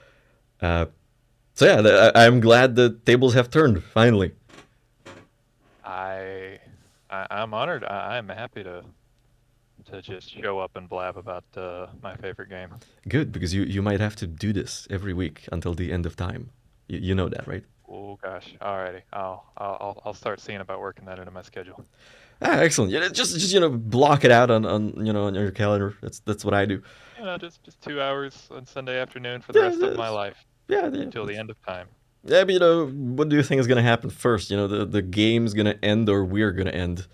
So yeah, I'm glad the tables have turned finally. I'm honored. I'm happy to just show up and blab about my favorite game. Good, because you might have to do this every week until the end of time. You know that, right? Oh gosh, alrighty. I'll start seeing about working that into my schedule. Excellent. Yeah, just block it out on your calendar. That's what I do. Just 2 hours on Sunday afternoon for the rest of my life. Yeah, until the end of time. Yeah, but what do you think is gonna happen first? The game's gonna end or we're gonna end.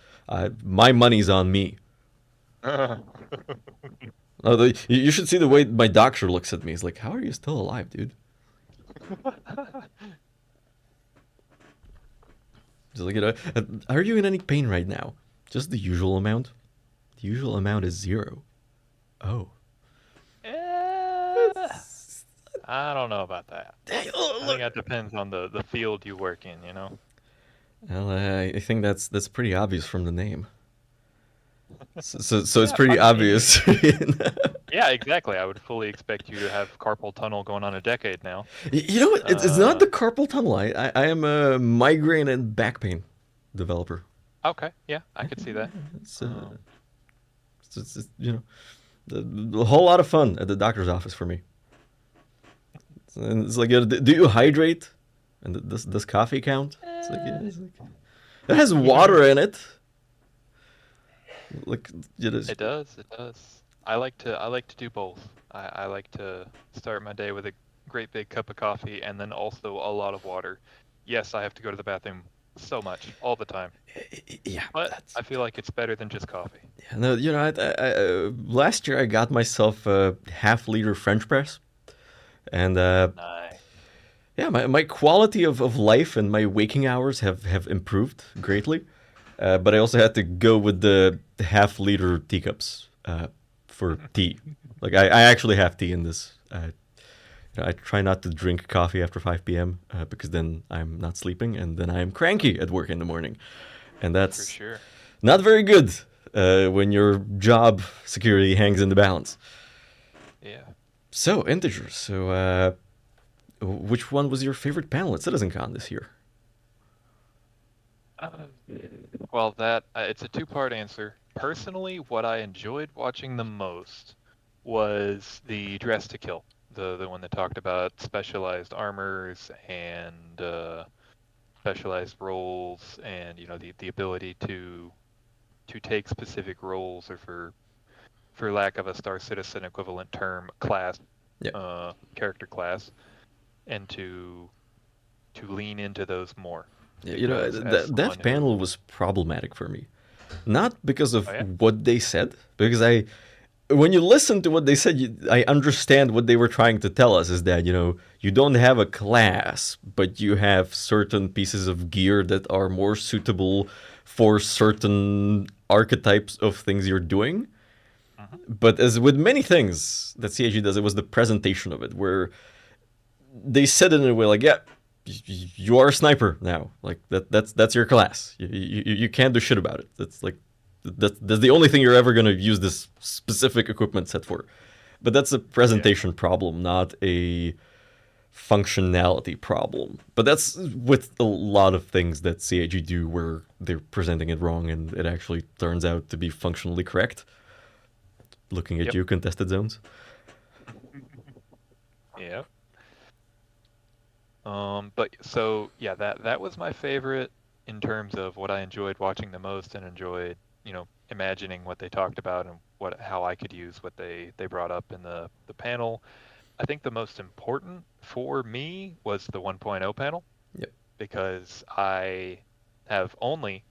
My money's on me. You should see the way my doctor looks at me. He's like, "How are you still alive, dude?" Just like, are you in any pain right now? Just the usual amount? The usual amount is 0. Oh. I don't know about that. Hey, I think that depends on the field you work in, you know? Well, I think that's pretty obvious from the name. So it's Yeah, pretty I mean, obvious. yeah, exactly. I would fully expect you to have carpal tunnel going on a decade now. You know what? It's not the carpal tunnel. I am a migraine and back pain developer. Okay, yeah, I could see that. It's, it's you know, a whole lot of fun at the doctor's office for me. It's like, do you hydrate? And does coffee count? It's like, yeah, it has water in it. Like, It does. It does. I like to do both. I like to start my day with a great big cup of coffee and then also a lot of water. Yes, I have to go to the bathroom so much all the time. Yeah, but I feel like it's better than just coffee. Yeah, no, you know, last year I got myself a half-liter French press, and Nice. yeah, my quality of life and my waking hours have improved greatly. But I also had to go with the half-liter teacups for tea. Like I actually have tea in this. I try not to drink coffee after 5 p.m. Because then I'm not sleeping, and then I'm cranky at work in the morning, and For that's sure. not very good when your job security hangs in the balance. Yeah. So, integers. So, which one was your favorite panel at CitizenCon this year? Well, that it's a two-part answer. Personally, what I enjoyed watching the most was the Dress to Kill, the one that talked about specialized armors and specialized roles, and you know the ability to take specific roles, or for lack of a Star Citizen equivalent term, class, Yeah. character class, and to lean into those more. Yeah, you know, Because as that someone panel who, was problematic for me. Not because of oh yeah, what they said, because when you listen to what they said, I understand what they were trying to tell us is that, you know, you don't have a class, but you have certain pieces of gear that are more suitable for certain archetypes of things you're doing. Mhm. But as with many things that CHG does, it was the presentation of it, where they said it in a way like, yeah, you are a sniper now. Like that's your class. You can't do shit about it. That's like that's the only thing you're ever gonna use this specific equipment set for. But that's a presentation problem, not a functionality problem. But that's with a lot of things that CAG do, where they're presenting it wrong and it actually turns out to be functionally correct. Looking at Yep. you, contested zones. Yeah. But so yeah, that was my favorite in terms of what I enjoyed watching the most and enjoyed, you know, imagining what they talked about and how I could use what they brought up in the panel. I think the most important for me was the 1.0 panel. Yep. Because I have only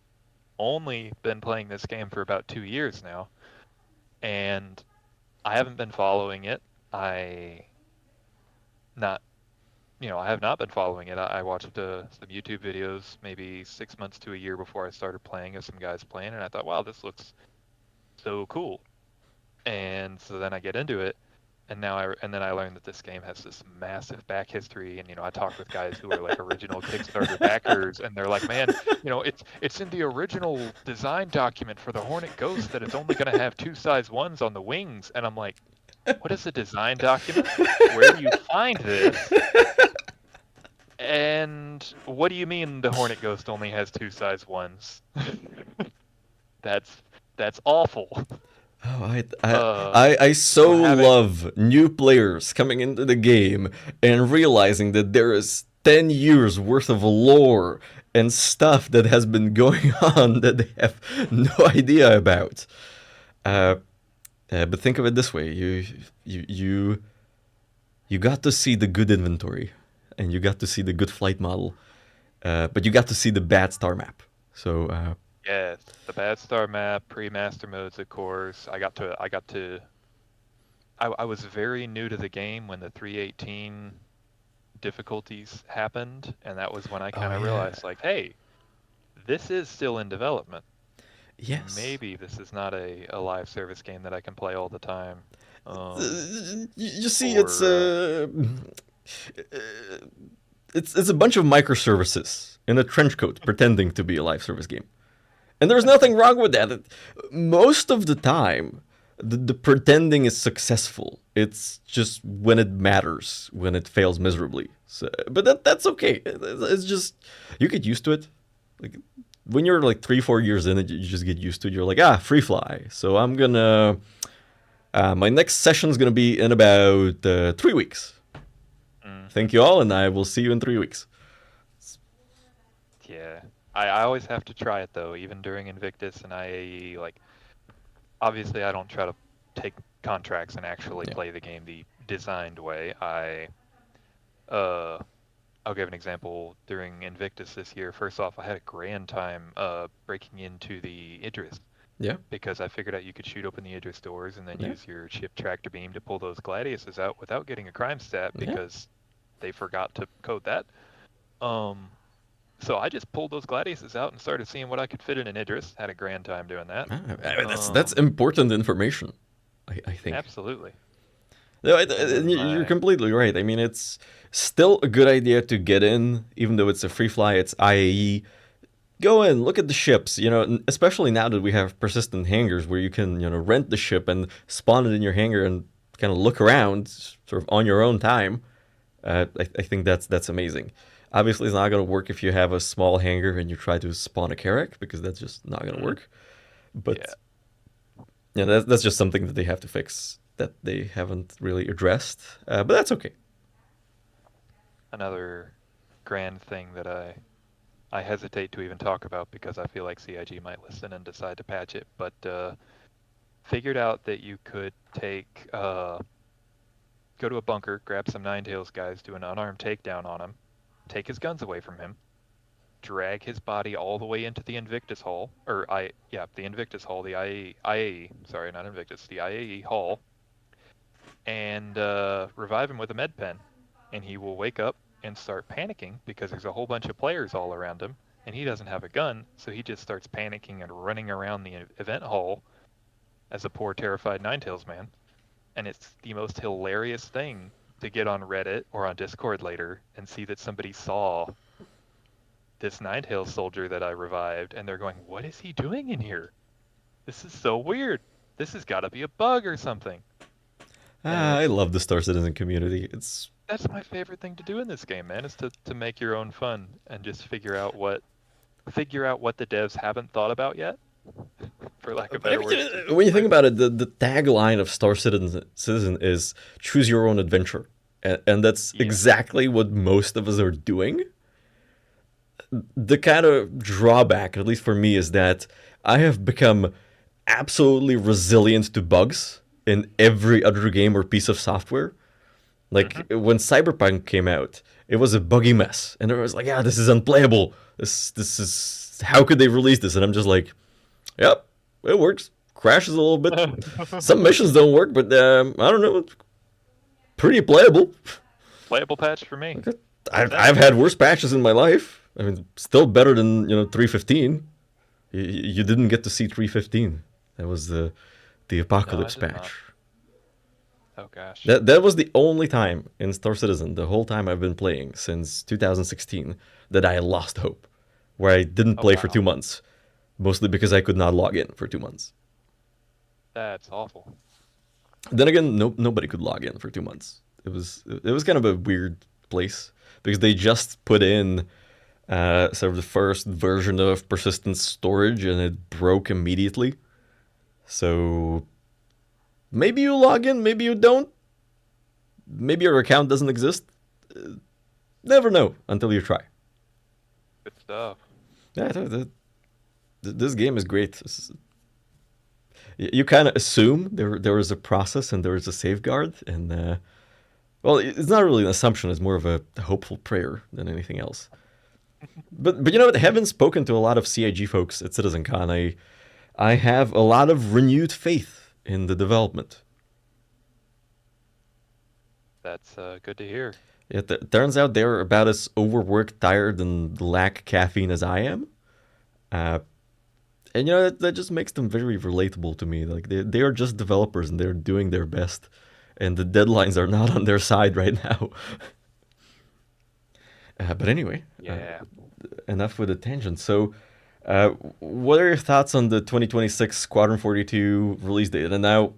been playing this game for about 2 years now, and I haven't been following it. Not I have not been following it. I watched some YouTube videos maybe 6 months to a year before I started playing, as some guys playing, and I thought, wow, this looks so cool. And so then I get into it, and then I learned that this game has this massive back history, and I talked with guys who are like original Kickstarter backers, and they're like, man, it's in the original design document for the Hornet Ghost that it's only going to have 2 size 1s on the wings, and I'm like, what is a design document? Where do you find this? And what do you mean the Hornet Ghost only has 2 size 1s? That's awful. Oh, Uh, I so having love new players coming into the game and realizing that there is 10 years worth of lore and stuff that has been going on that they have no idea about. But think of it this way: you got to see the good inventory, and you got to see the good flight model, but you got to see the bad star map. So yes, the Bad Star map, pre-master modes, of course. I was very new to the game when the 318 difficulties happened, and that was when I oh kind of yeah, realized, like, hey, this is still in development. Yes. maybe this is not a live service game that I can play all the time. You see, Or it's a bunch of microservices in a trench coat pretending to be a live service game. And there's nothing wrong with that. Most of the time, the pretending is successful. It's just when it matters, when it fails miserably. So, but that's okay. It's just, you get used to it. Like, when you're like 3-4 years in it, you just get used to it. You're like, free fly. So I'm gonna, my next session's gonna be in about 3 weeks. Thank you all, and I will see you in 3 weeks. yeah, I always have to try it though, even during Invictus and IAE. Like, obviously, I don't try to take contracts and actually play the game the designed way. I'll give an example. During Invictus this year, first off, I had a grand time breaking into the Idris. Yeah. Because I figured out you could shoot open the Idris doors and then use your ship tractor beam to pull those Gladiuses out without getting a crime stat because they forgot to code that. So I just pulled those Gladiuses out and started seeing what I could fit in an Idris. Had a grand time doing that. That's important information, I think. Absolutely. No, you're completely right. I mean, it's still a good idea to get in, even though it's a free fly, it's IAE. Go in, look at the ships, especially now that we have persistent hangars where you can, rent the ship and spawn it in your hangar and kind of look around sort of on your own time. I think that's amazing. Obviously, it's not going to work if you have a small hangar and you try to spawn a Carrack, because that's just not going to work. But that's just something that they have to fix that they haven't really addressed. But that's okay. Another grand thing that I hesitate to even talk about because I feel like CIG might listen and decide to patch it, but figured out that you could go to a bunker, grab some Ninetales guys, do an unarmed takedown on him, take his guns away from him, drag his body all the way into the Invictus Hall, the Invictus Hall, the IAE, sorry, not Invictus, the IAE Hall, and revive him with a med pen, and he will wake up and start panicking because there's a whole bunch of players all around him, and he doesn't have a gun, so he just starts panicking and running around the event hall as a poor, terrified Ninetales man. And it's the most hilarious thing to get on Reddit or on Discord later and see that somebody saw this Ninetales soldier that I revived, and they're going, "What is he doing in here? This is so weird. This has got to be a bug or something." I love the Star Citizen community. That's my favorite thing to do in this game, man, is to make your own fun and just figure out what the devs haven't thought about yet, for lack of better words. When you think about it, the tagline of Star Citizen is choose your own adventure. And that's exactly what most of us are doing. The kind of drawback, at least for me, is that I have become absolutely resilient to bugs in every other game or piece of software. Like, when Cyberpunk came out, it was a buggy mess. And everyone was like, this is unplayable. This is... How could they release this? And I'm just like, yep, it works. Crashes a little bit. Some missions don't work, but I don't know. It's pretty playable. Playable patch for me. I've had worse patches in my life. I mean, still better than 3.15. You didn't get to see 3.15. That was the Apocalypse patch. Not. Oh gosh. That was the only time in Star Citizen, the whole time I've been playing since 2016, that I lost hope, where I didn't play for 2 months, mostly because I could not log in for 2 months. That's awful. Then again, nobody could log in for 2 months. It was kind of a weird place because they just put in sort of the first version of persistent storage, and it broke immediately. So maybe you log in, maybe you don't. Maybe your account doesn't exist. Never know until you try. Good stuff. Yeah, this game is great. You kind of assume there is a process and there is a safeguard, and well, it's not really an assumption. It's more of a hopeful prayer than anything else. But you know what? Having spoken to a lot of CIG folks at CitizenCon, I have a lot of renewed faith in the development. That's good to hear. It turns out they're about as overworked, tired, and lack caffeine as I am. And that just makes them very relatable to me. Like they are just developers and they're doing their best, and the deadlines are not on their side right now. But anyway, Yeah. enough with the tangent. So, uh, what are your thoughts on the 2026 Squadron 42 release date? And now,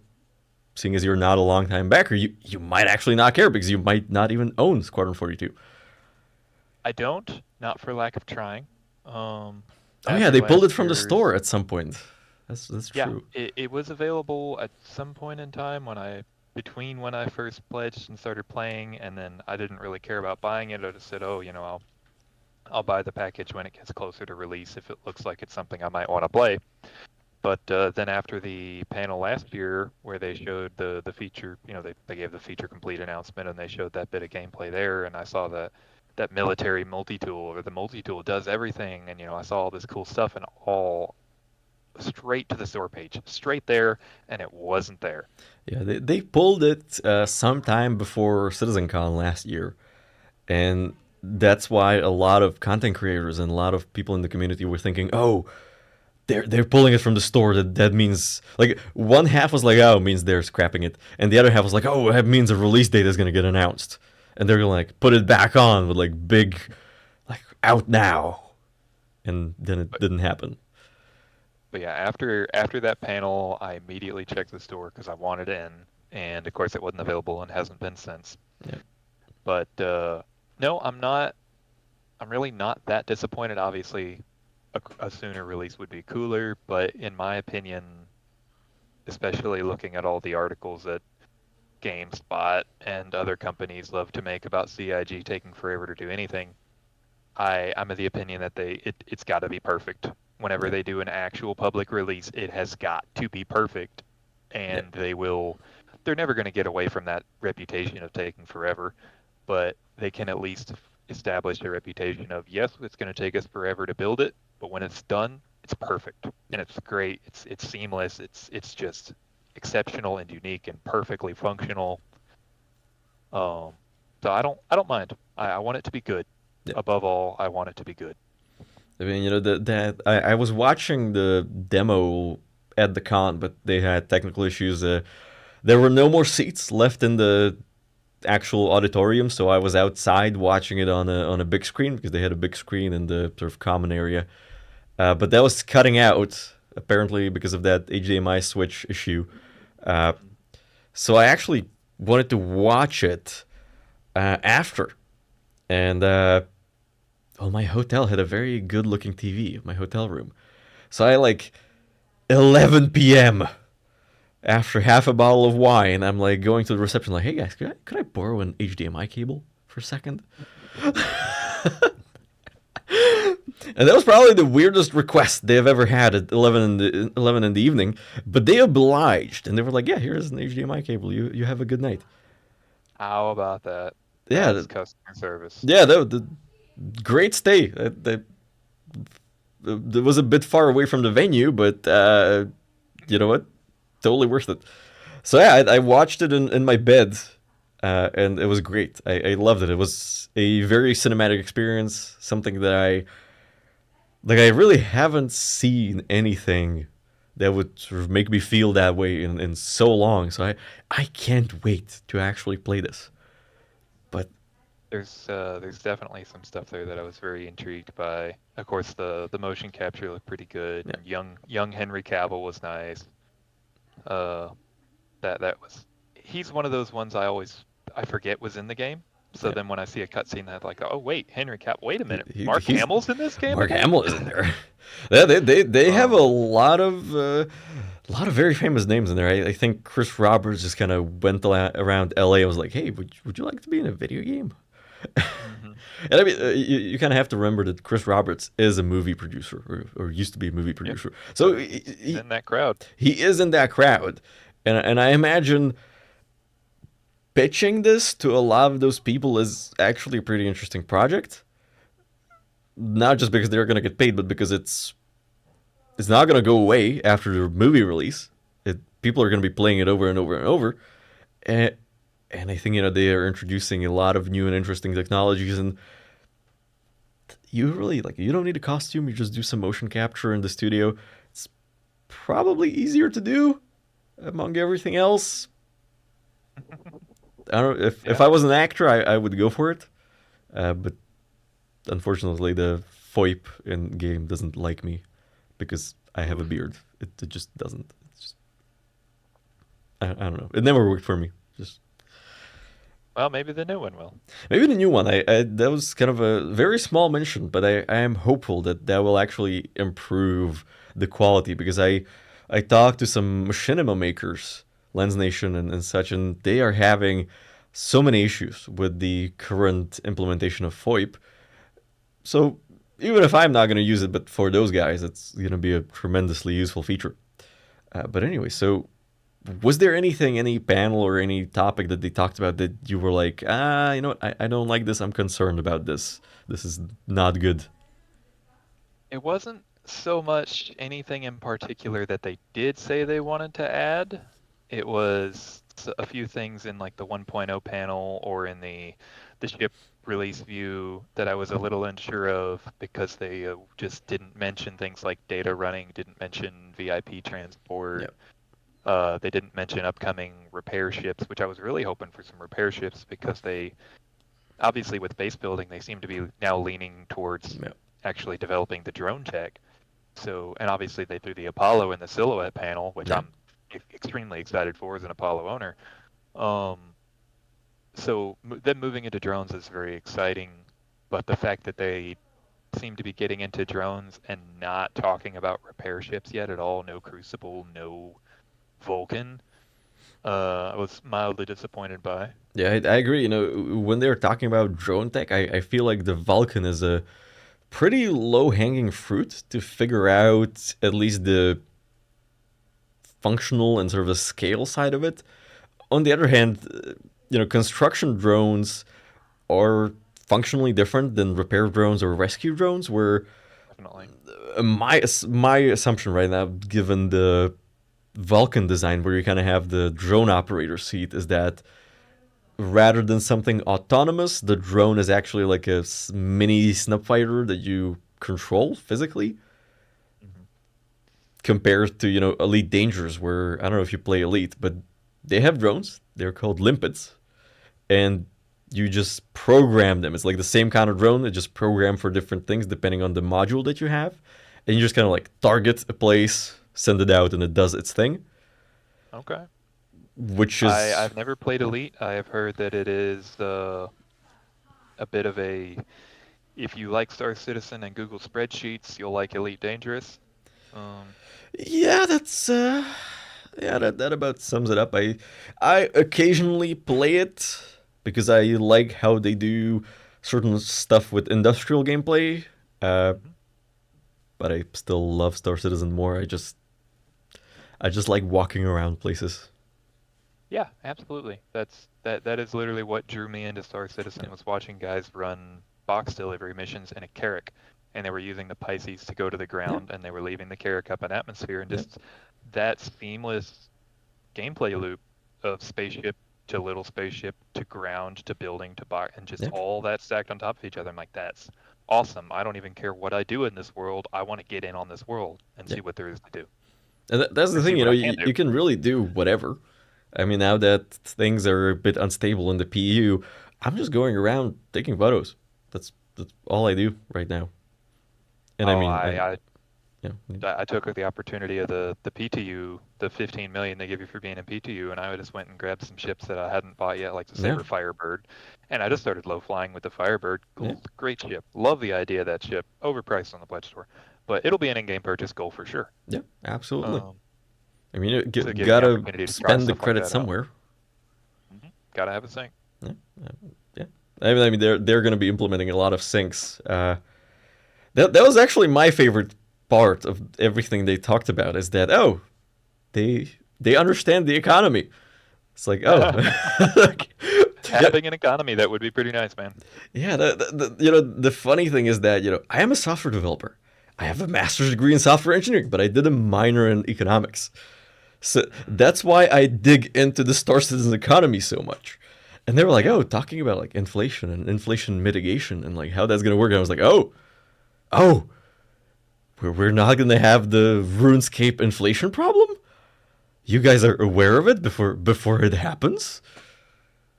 seeing as you're not a long time backer, you might actually not care because you might not even own Squadron 42. I don't, not for lack of trying. Oh yeah, After they pulled it last from the year's store at some point. That's Yeah, true. it was available at some point in time between when I first pledged and started playing, and then I didn't really care about buying it. I just said, oh, I'll buy the package when it gets closer to release if it looks like it's something I might want to play. But then after the panel last year where they showed the feature, they gave the feature complete announcement and they showed that bit of gameplay there, and I saw that military multi-tool, or the multi-tool does everything, and I saw all this cool stuff, and all straight to the store page, straight there, and it wasn't there. Yeah, they pulled it sometime before CitizenCon last year, and that's why a lot of content creators and a lot of people in the community were thinking, oh, they're pulling it from the store. That means, like, one half was like, oh, it means they're scrapping it, and the other half was like, oh, that means a release date is gonna get announced, and they're gonna like put it back on with like big, like, out now, and then it didn't happen. But yeah, after that panel, I immediately checked the store because I wanted in, and of course it wasn't available and hasn't been since. Yeah. But no, I'm not. I'm really not that disappointed. Obviously, a sooner release would be cooler, but in my opinion, especially looking at all the articles that GameSpot and other companies love to make about CIG taking forever to do anything, I'm of the opinion that it's got to be perfect. Whenever they do an actual public release, it has got to be perfect, and they're never going to get away from that reputation of taking forever, but they can at least establish a reputation of, yes, it's going to take us forever to build it, but when it's done, it's perfect and it's great. It's seamless. It's just exceptional and unique and perfectly functional. So I don't mind. I want it to be good. Yeah. Above all, I want it to be good. I mean, I was watching the demo at the con, but they had technical issues. There were no more seats left in the actual auditorium, so I was outside watching it on a big screen because they had a big screen in the sort of common area. But that was cutting out apparently because of that HDMI switch issue. So I actually wanted to watch it after, and well, my hotel had a very good-looking TV, my hotel room. So I 11 p.m. after half a bottle of wine, I'm like going to the reception, like, hey guys, could I borrow an HDMI cable for a second? And that was probably the weirdest request they have ever had at 11 in the evening. But they obliged, and they were like, yeah, here's an HDMI cable. You have a good night. How about that? Yeah, That's customer service. Yeah, the great stay. It was a bit far away from the venue, but you know what? Totally worth it. So yeah, I watched it in my bed, and it was great. I loved it. It was a very cinematic experience, something that I really haven't seen anything that would sort of make me feel that way in so long. So I can't wait to actually play this. But there's definitely some stuff there that I was very intrigued by. Of course, the motion capture looked pretty good. Yeah. Young Henry Cavill was nice. He's one of those ones I forget was in the game. So then when I see a cutscene, I'm like, oh wait, Henry Cavill. Wait a minute, Mark Hamill's in this game. Mark Hamill is in there. Yeah, they have a lot of very famous names in there. I think Chris Roberts just kind of went around LA and was like, hey, would you like to be in a video game? Mm-hmm. And I mean, you kind of have to remember that Chris Roberts is a movie producer, or used to be a movie producer. Yep. So he's in that crowd. He is in that crowd, and I imagine pitching this to a lot of those people is actually a pretty interesting project. Not just because they're going to get paid, but because it's not going to go away after the movie release. People are going to be playing it over and over and over. And I think, they are introducing a lot of new and interesting technologies, and you really, you don't need a costume, you just do some motion capture in the studio. It's probably easier to do among everything else. I don't know, if I was an actor, I would go for it. But unfortunately, the FOIP in game doesn't like me because I have a beard. It just doesn't. It's just, I don't know. It never worked for me. Just Well, maybe the new one will. maybe the new one. That was kind of a very small mention, but I am hopeful that will actually improve the quality because I talked to some machinima makers, Lens Nation and such, and they are having so many issues with the current implementation of FOIP. So even if I'm not going to use it, but for those guys, it's going to be a tremendously useful feature. But anyway, so was there anything, any panel or any topic that they talked about that you were like, you know what, I don't like this, I'm concerned about this. This is not good. It wasn't so much anything in particular that they did say they wanted to add. It was a few things in like the 1.0 panel or in the ship release view that I was a little unsure of because they just didn't mention things like data running, didn't mention VIP transport. Yep. They didn't mention upcoming repair ships, which I was really hoping for some repair ships because they, obviously with base building, they seem to be now leaning towards actually developing the drone tech. So, and obviously they threw the Apollo in the silhouette panel, which I'm extremely excited for as an Apollo owner. So them moving into drones is very exciting, but the fact that they seem to be getting into drones and not talking about repair ships yet at all, no Crucible, no Vulcan, I was mildly disappointed by. Yeah, I agree. You know, when they're talking about drone tech, I feel like the Vulcan is a pretty low-hanging fruit to figure out at least the functional and sort of the scale side of it. On the other hand, you know, construction drones are functionally different than repair drones or rescue drones, where definitely my assumption right now, given the Vulcan design where you kind of have the drone operator seat, is that rather than something autonomous, the drone is actually like a mini snub fighter that you control physically. Compared to, you know, Elite Dangerous, where I don't know if you play Elite, but they have drones. They're called limpets, and you just program them. It's like the same kind of drone. It's just programmed for different things depending on the module that you have, and you just kind of like target a place, send it out, and it does its thing. Okay. Which is I've never played Elite. I have heard that it is a bit of a, if you like Star Citizen and Google spreadsheets, you'll like Elite Dangerous. Yeah, that's that about sums it up. I occasionally play it because I like how they do certain stuff with industrial gameplay. But I still love Star Citizen more. I just like walking around places. Yeah, absolutely. That is literally what drew me into Star Citizen, was watching guys run box delivery missions in a Carrack, and they were using the Pisces to go to the ground, and they were leaving the Carrack up in atmosphere, and just that seamless gameplay loop of spaceship to little spaceship to ground to building to box, and just all that stacked on top of each other. I'm like, that's awesome. I don't even care what I do in this world. I want to get in on this world and see what there is to do. And that's the thing, you know, you can really do whatever. I mean, now that things are a bit unstable in the PU, I'm just going around taking photos. That's all I do right now. And I took the opportunity of the PTU, the 15 million they give you for being in PTU, and I just went and grabbed some ships that I hadn't bought yet, like the Saber Firebird, and I just started low flying with the Firebird. Great ship. Love the idea of that ship. Overpriced on the pledge store, but it'll be an in-game purchase goal for sure. Yeah, absolutely. I mean, you So gotta spend the credit somewhere. Gotta have a sync. Yeah. I mean, they're going to be implementing a lot of syncs. That was actually my favorite part of everything they talked about, is that they understand the economy. It's like, having an economy, that would be pretty nice, man. Yeah, the funny thing is that, you know, I am a software developer. I have a master's degree in software engineering, but I did a minor in economics. So that's why I dig into the Star Citizen economy so much. And they were like, talking about like inflation and inflation mitigation and like how that's going to work. And I was like, we're not gonna have the RuneScape inflation problem. You guys are aware of it before it happens.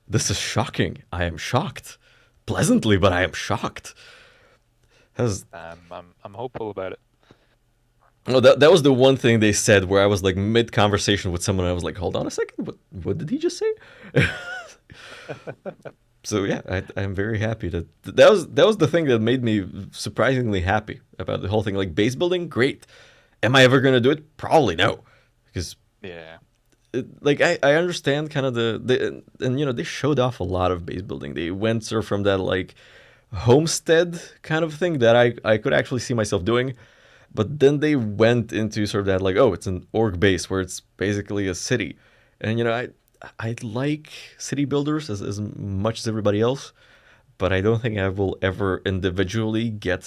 This is shocking. I am shocked, pleasantly, but I am shocked. I'm hopeful about it. No, that was the one thing they said where I was like mid conversation with someone. And I was like, hold on a second, what did he just say? So yeah, I'm very happy that was the thing that made me surprisingly happy about the whole thing. Like base building, great. Am I ever gonna do it? Probably no, because Yeah. like I understand kind of and they showed off a lot of base building. They went sort of from that like homestead kind of thing that I could actually see myself doing, but then they went into sort of that like, oh, it's an org base where it's basically a city, and I like city builders as much as everybody else, but I don't think I will ever individually get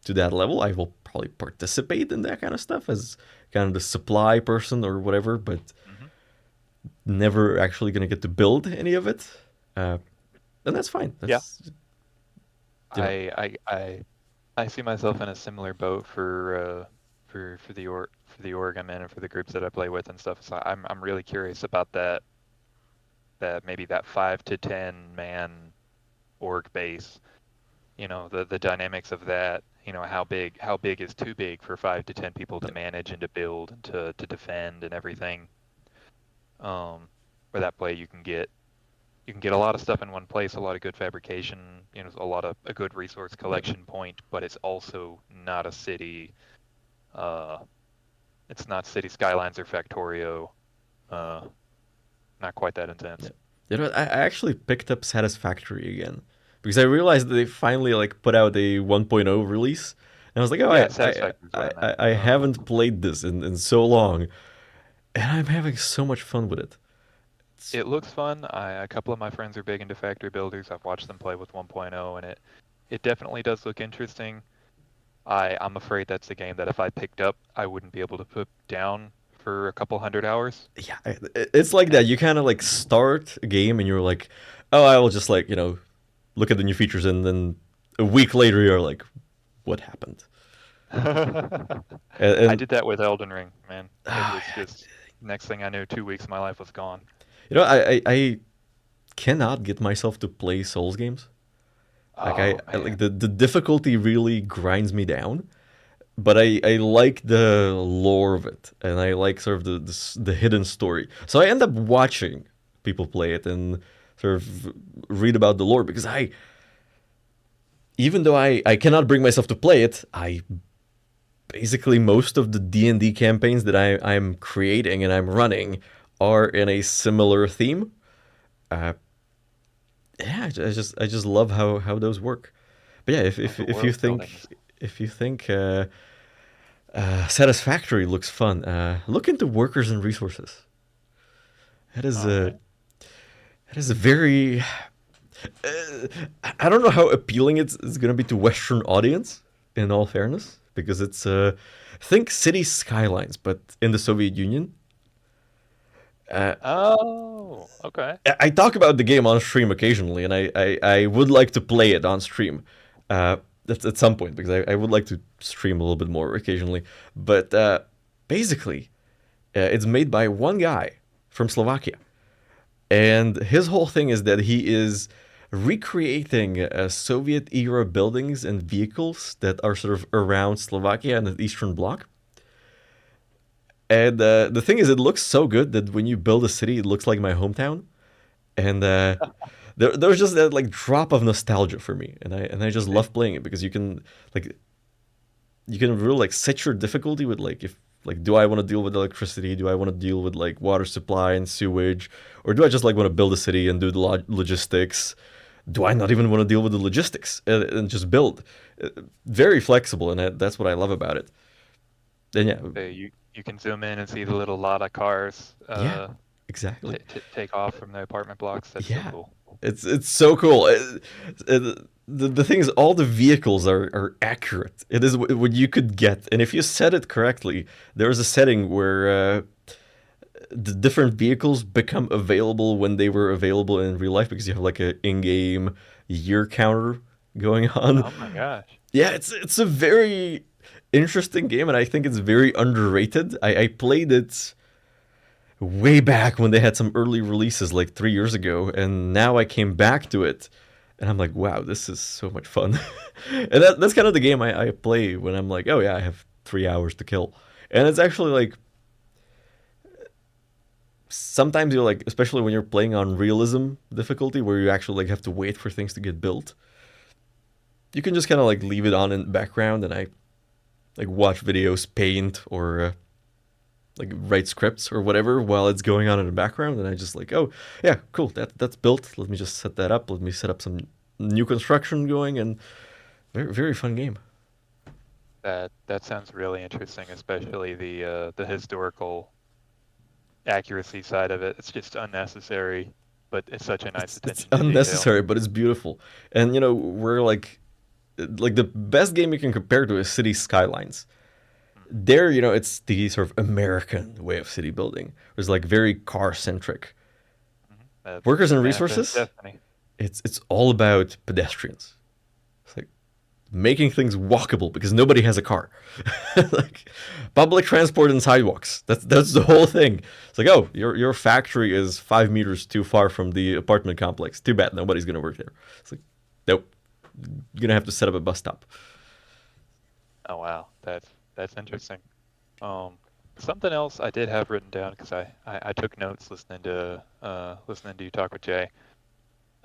to that level. I will probably participate in that kind of stuff as kind of the supply person or whatever, but Hmm. never actually gonna get to build any of it. And that's fine. Yeah. That's, you know, I see myself in a similar boat for the org I'm in and for the groups that I play with and stuff. So I'm really curious about that maybe that 5 to 10 man org base. The dynamics of that. How big is too big for 5 to 10 people to manage and to build and to defend and everything. Where that play you can get a lot of stuff in one place, a lot of good fabrication, a good resource collection point, but it's also not a city. It's not City Skylines or Factorio. Not quite that intense. I actually picked up Satisfactory again because I realized that they finally like put out a 1.0 release, and I was like, oh, Yeah, Satisfactory's where I'm at. I haven't played this in so long, and I'm having so much fun with it. It looks fun. A couple of my friends are big into factory builders. I've watched them play with 1.0, and it definitely does look interesting. I'm afraid that's a game that if I picked up, I wouldn't be able to put down for a couple 100 hours. Yeah, it's like that. You kind of like start a game and you're like, oh, I will just like look at the new features, and then a week later you're like, what happened? And I did that with Elden Ring, man. It was just next thing I knew, 2 weeks of my life was gone. I cannot get myself to play Souls games. Like I like the difficulty really grinds me down, but I like the lore of it, and I like sort of the hidden story. So I end up watching people play it and sort of read about the lore because even though I cannot bring myself to play it, I basically most of the D&D campaigns that I'm creating and I'm running are in a similar theme. Yeah, I just love how those work. But yeah, if you think Satisfactory looks fun, look into Workers and Resources. That is a very I don't know how appealing it's going to be to Western audience. In all fairness, because it's think City Skylines, but in the Soviet Union. Oh, okay. I talk about the game on stream occasionally, and I would like to play it on stream at some point, because I would like to stream a little bit more occasionally. But basically, it's made by one guy from Slovakia. And his whole thing is that he is recreating Soviet-era buildings and vehicles that are sort of around Slovakia and the Eastern Bloc. And the thing is, it looks so good that when you build a city, it looks like my hometown. And there's just that like drop of nostalgia for me, and I just love playing it because you can really like set your difficulty with like if like do I want to deal with electricity, do I want to deal with like water supply and sewage, or do I just like want to build a city and do the logistics? Do I not even want to deal with the logistics and just build? Very flexible, and that's what I love about it. And yeah, So you can zoom in and see the little Lada cars. Yeah, exactly. Take off from the apartment blocks. That's so cool. It's so cool. The thing is, all the vehicles are accurate. It is what you could get, and if you set it correctly, there is a setting where the different vehicles become available when they were available in real life, because you have like a in-game year counter going on. Oh my gosh. Yeah, it's a very interesting game, and I think it's very underrated. I played it way back when they had some early releases like 3 years ago, and now I came back to it, and I'm like, wow, this is so much fun. And that's kind of the game I play when I'm like, oh yeah, I have 3 hours to kill, and it's actually like sometimes you're like, especially when you're playing on realism difficulty, where you actually like have to wait for things to get built. You can just kind of like leave it on in the background, and I like watch videos, paint, or like write scripts or whatever while it's going on in the background, and I just like, oh yeah, cool, that's built. Let me just set that up. Let me set up some new construction going, and very very fun game. That sounds really interesting, especially the historical accuracy side of it. It's just unnecessary, but it's such a nice It's attention to detail. unnecessary, but it's beautiful. And you know, we're like the best game you can compare to is City Skylines. There, you know, it's the sort of American way of city building. It's like very car centric. Workers and Manifest resources, Destiny. it's all about pedestrians. It's like making things walkable because nobody has a car. Like public transport and sidewalks. That's the whole thing. It's like, oh, your factory is 5 meters too far from the apartment complex. Too bad, nobody's gonna work there. It's like, nope, you're gonna have to set up a bus stop. Oh wow, that's interesting. Um, Something else I did have written down because I took notes listening to you talk with Jay.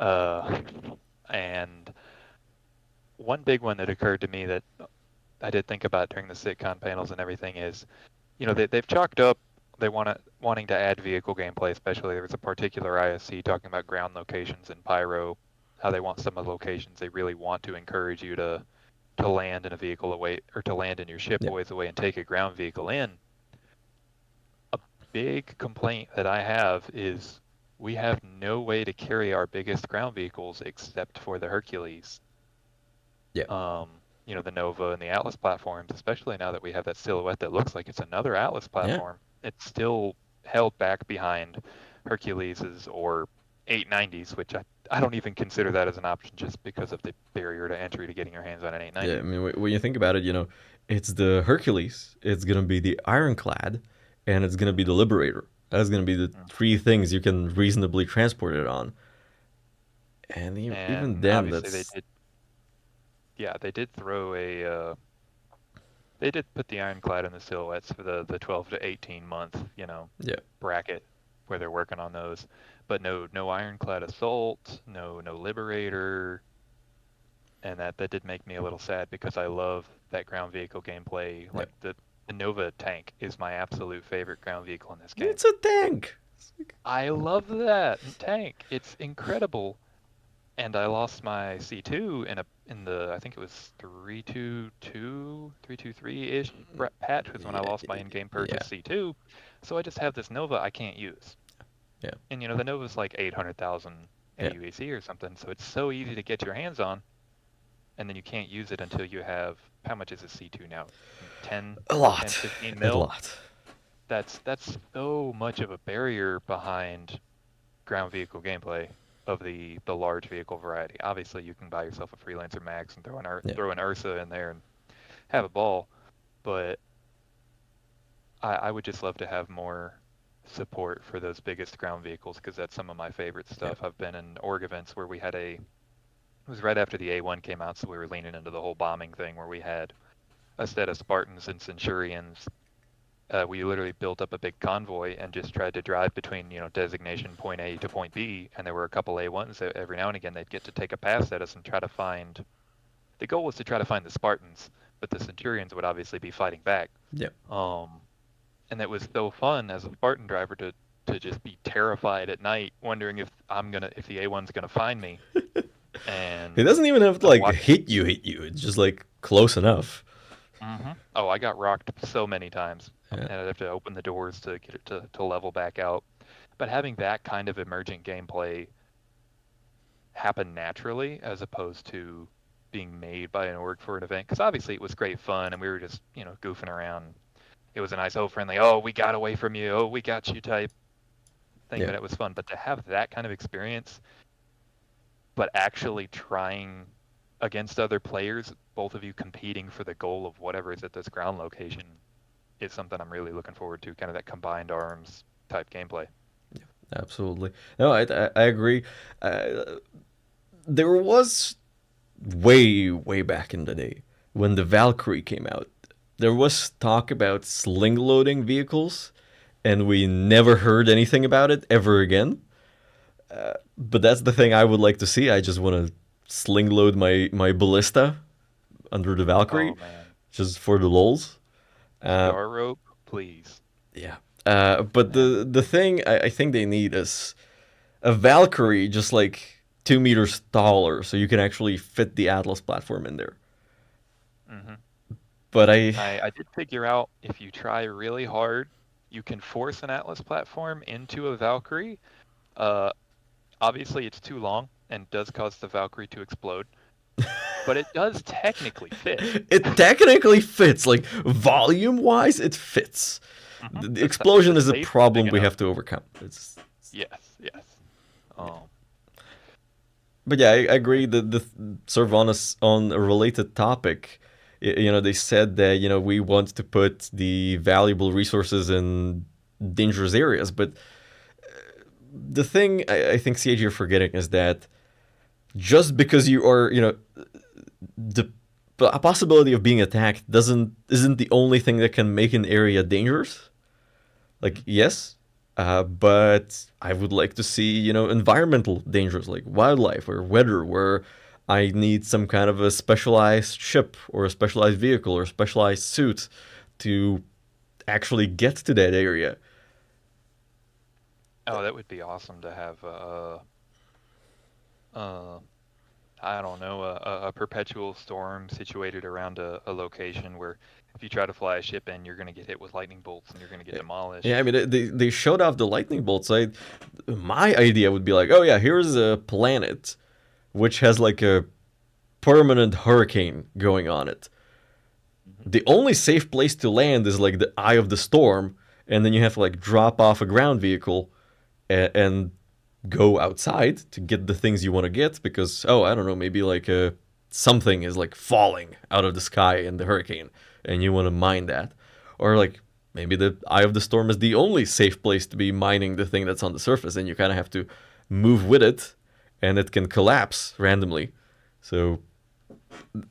Uh, and one big one that occurred to me that I did think about during the CitizenCon panels and everything is, they've chalked up wanting to add vehicle gameplay, especially there was a particular ISC talking about ground locations in Pyro, how they want some of the locations they really want to encourage you to land in a vehicle away or to land in your ship Yeah. a ways away and take a ground vehicle in. A big complaint that I have is we have no way to carry our biggest ground vehicles except for the Hercules. Yeah. The Nova and the Atlas platforms, especially now that we have that silhouette that looks like it's another Atlas Yeah. platform, it's still held back behind Hercules's or 890s, which I don't even consider that as an option just because of the barrier to entry to getting your hands on an 890. Yeah, I mean, when you think about it, you know, it's the Hercules, it's gonna be the Ironclad, and it's gonna be the Liberator. That's gonna be the three things you can reasonably transport it on. And even And then, obviously that's they did throw they did put the Ironclad in the silhouettes for the 12 to 18 month, yeah, bracket where they're working on those. But no Ironclad Assault, no Liberator, and that did make me a little sad because I love that ground vehicle gameplay. yeah. Like the Nova tank is my absolute favorite ground vehicle in this game. It's a tank. I love that tank. It's incredible. And I lost my C2 in the I think it was 322, 323-ish patch was when I lost my in-game Yeah, purchase C2. So I just have this Nova I can't use. yeah, And the Nova's like 800,000 yeah. AUEC or something, so it's so easy to get your hands on. And then you can't use it until you have, how much is a C2 now? 10, A lot. 10, 15 A mil? lot. That's so much of a barrier behind ground vehicle gameplay of the large vehicle variety. Obviously, you can buy yourself a Freelancer Max and Yeah. throw an Ursa in there and have a ball, but I would just love to have more support for those biggest ground vehicles because that's some of my favorite stuff. Yeah. I've been in org events where we had it was right after the A1 came out, so we were leaning into the whole bombing thing where we had a set of Spartans and Centurions. We literally built up a big convoy and just tried to drive between, designation point A to point B, and there were a couple A1s that every now and again they'd get to take a pass at us and try to find. The goal was to try to find the Spartans, but the Centurions would obviously be fighting back. Yeah. And it was so fun as a Spartan driver to just be terrified at night, wondering if the A1's gonna find me. And It doesn't even have to I like watched. hit you. It's just like close enough. Oh, I got rocked so many times, Yeah. and I'd have to open the doors to get it to level back out. But having that kind of emergent gameplay happen naturally, as opposed to being made by an org for an event, because obviously it was great fun, and we were just goofing around. It was a nice, friendly, we got away from you, we got you type thing, Yeah. but it was fun. But to have that kind of experience, but actually trying against other players, both of you competing for the goal of whatever is at this ground location is something I'm really looking forward to. Kind of that combined arms type gameplay. Absolutely. No, I agree. There was way back in the day when the Valkyrie came out. There was talk about sling loading vehicles, and we never heard anything about it ever again. But that's the thing I would like to see. I just want to sling load my ballista under the Valkyrie, Oh man, just for the lulz. Star rope, please. Yeah. But the thing I think they need is a Valkyrie just like 2 meters taller, so you can actually fit the Atlas platform in there. Hmm. But I did figure out if you try really hard, you can force an Atlas platform into a Valkyrie. Obviously, it's too long and does cause the Valkyrie to explode, but it does technically fit. it technically fits, like volume wise, it fits. Mhm. The The explosion is a space is problem big we enough. have to overcome. Yes, yes. Um, But yeah, I agree that sort of on a related topic, they said that we want to put the valuable resources in dangerous areas, but the thing I think CAG are forgetting is that just because you are, the possibility of being attacked isn't the only thing that can make an area dangerous. Like, yes, but I would like to see, environmental dangers like wildlife or weather, where I need some kind of a specialized ship or a specialized vehicle or a specialized suit to actually get to that area. oh, that would be awesome to have I don't know, a perpetual storm situated around a location where if you try to fly a ship in, you're going to get hit with lightning bolts and you're going to get demolished. Yeah, I mean, they showed off the lightning bolts. My idea would be like, oh yeah, here's a planet which has like a permanent hurricane going on it. The only safe place to land is like the eye of the storm, and then you have to like drop off a ground vehicle and go outside to get the things you want to get, because I don't know, maybe like something is like falling out of the sky in the hurricane and you want to mine that, or like maybe the eye of the storm is the only safe place to be mining the thing that's on the surface, and you kind of have to move with it and it can collapse randomly. So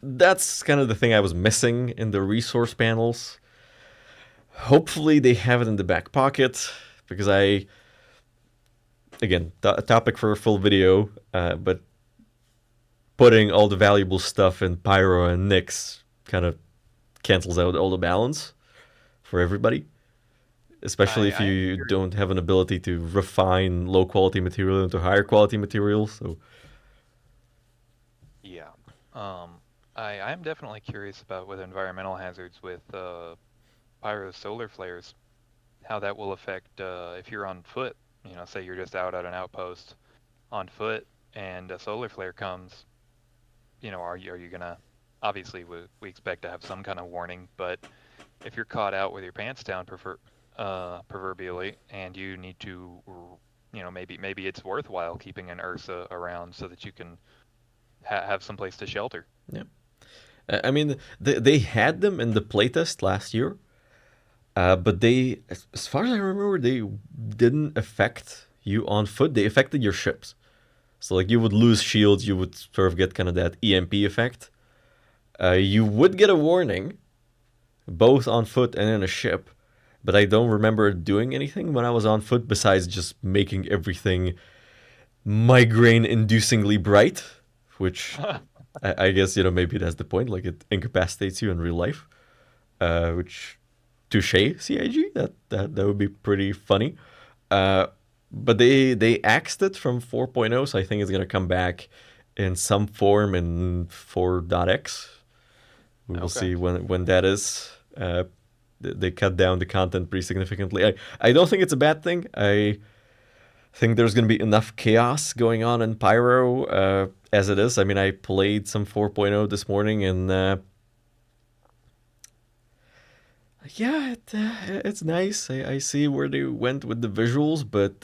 that's kind of the thing I was missing in the resource panels. Hopefully they have it in the back pocket, because again, a topic for a full video, but putting all the valuable stuff in Pyro and Nyx kind of cancels out all the balance for everybody. Especially if you don't have an ability to refine low quality material into higher quality materials. So Yeah. I am definitely curious about with environmental hazards with pyro solar flares, how that will affect if you're on foot. Say you're just out at an outpost on foot and a solar flare comes. Are you gonna? Obviously, we expect to have some kind of warning, but if you're caught out with your pants down, proverbially, and you need to, maybe it's worthwhile keeping an Ursa around so that you can have some place to shelter. yeah, I mean, they had them in the playtest last year, but they, as far as I remember, they didn't affect you on foot. They affected your ships. So like you would lose shields, you would sort of get kind of that EMP effect. You would get a warning, both on foot and in a ship, but I don't remember doing anything when I was on foot besides just making everything migraine-inducingly bright, which I guess, maybe that's the point. Like it incapacitates you in real life, which touche CIG. That would be pretty funny. But they axed it from 4.0, so I think it's gonna come back in some form in 4.x. We will see when that is. They cut down the content pretty significantly. I don't think it's a bad thing. I think there's going to be enough chaos going on in Pyro as it is. I mean, I played some 4.0 this morning, and yeah, it's nice. I see where they went with the visuals, but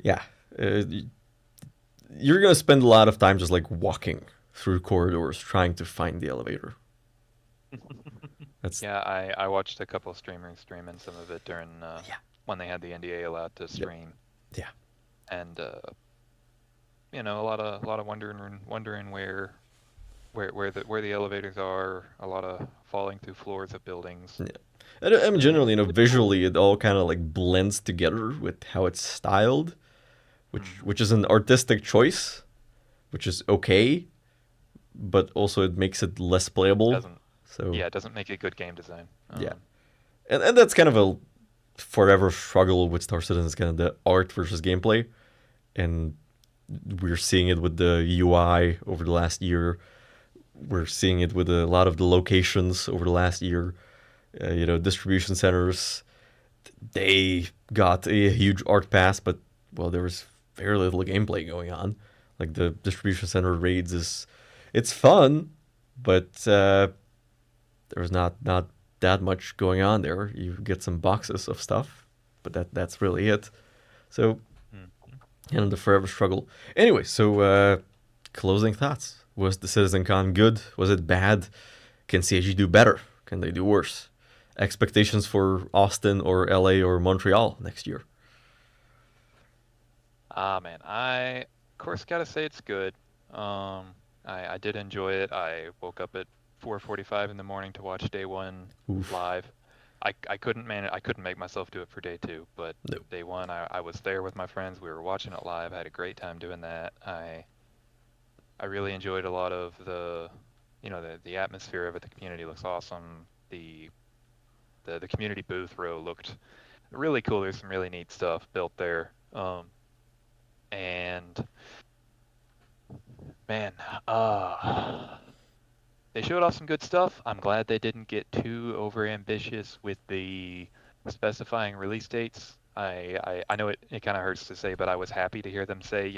yeah, you're going to spend a lot of time just like walking through corridors trying to find the elevator. That's Yeah, I watched a couple of streamers streaming some of it during Yeah. when they had the NDA allowed to stream. Yeah. And a lot of wondering where the elevators are, a lot of falling through floors of buildings. Yeah. And I mean, generally, visually, it all kind of like blends together with how it's styled, which is an artistic choice, which is okay, but also it makes it less playable. It doesn't make it good game design. Yeah, and that's kind of a forever struggle with Star Citizen, is kind of the art versus gameplay, and we're seeing it with the UI over the last year. We're seeing it with a lot of the locations over the last year. Distribution centers, they got a huge art pass, but, well, there was very little gameplay going on. Like, the distribution center raids it's fun, but there's not that much going on there. You get some boxes of stuff, but that's really it. So, the forever struggle. Anyway, so closing thoughts. Was the CitizenCon good? Was it bad? Can CIG do better? Can they do worse? Expectations for Austin or LA or Montreal next year? Man, I of course gotta say it's good. I did enjoy it. I woke up at 4:45 in the morning to watch day one live. I couldn't make myself do it for day two, but day one I was there with my friends. We were watching it live. I had a great time doing that. I really enjoyed a lot of the atmosphere of it. The community looks awesome. The community booth row looked really cool. There's some really neat stuff built there. And man, they showed off some good stuff. I'm glad they didn't get too over ambitious with the specifying release dates. I know it kind of hurts to say, but I was happy to hear them say,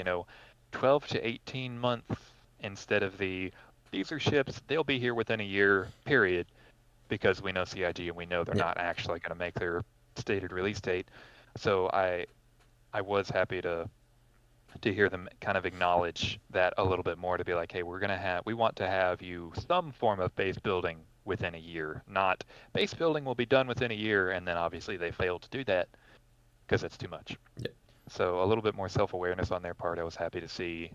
12 to 18 months instead of these are ships, they'll be here within a year, period, because we know CIG and we know they're not actually going to make their stated release date. So I was happy to hear them kind of acknowledge that a little bit more, to be like, hey, we want to have you some form of base building within a year, not base building will be done within a year, and then obviously they failed to do that because it's too much. Yeah. So a little bit more self-awareness on their part, I was happy to see.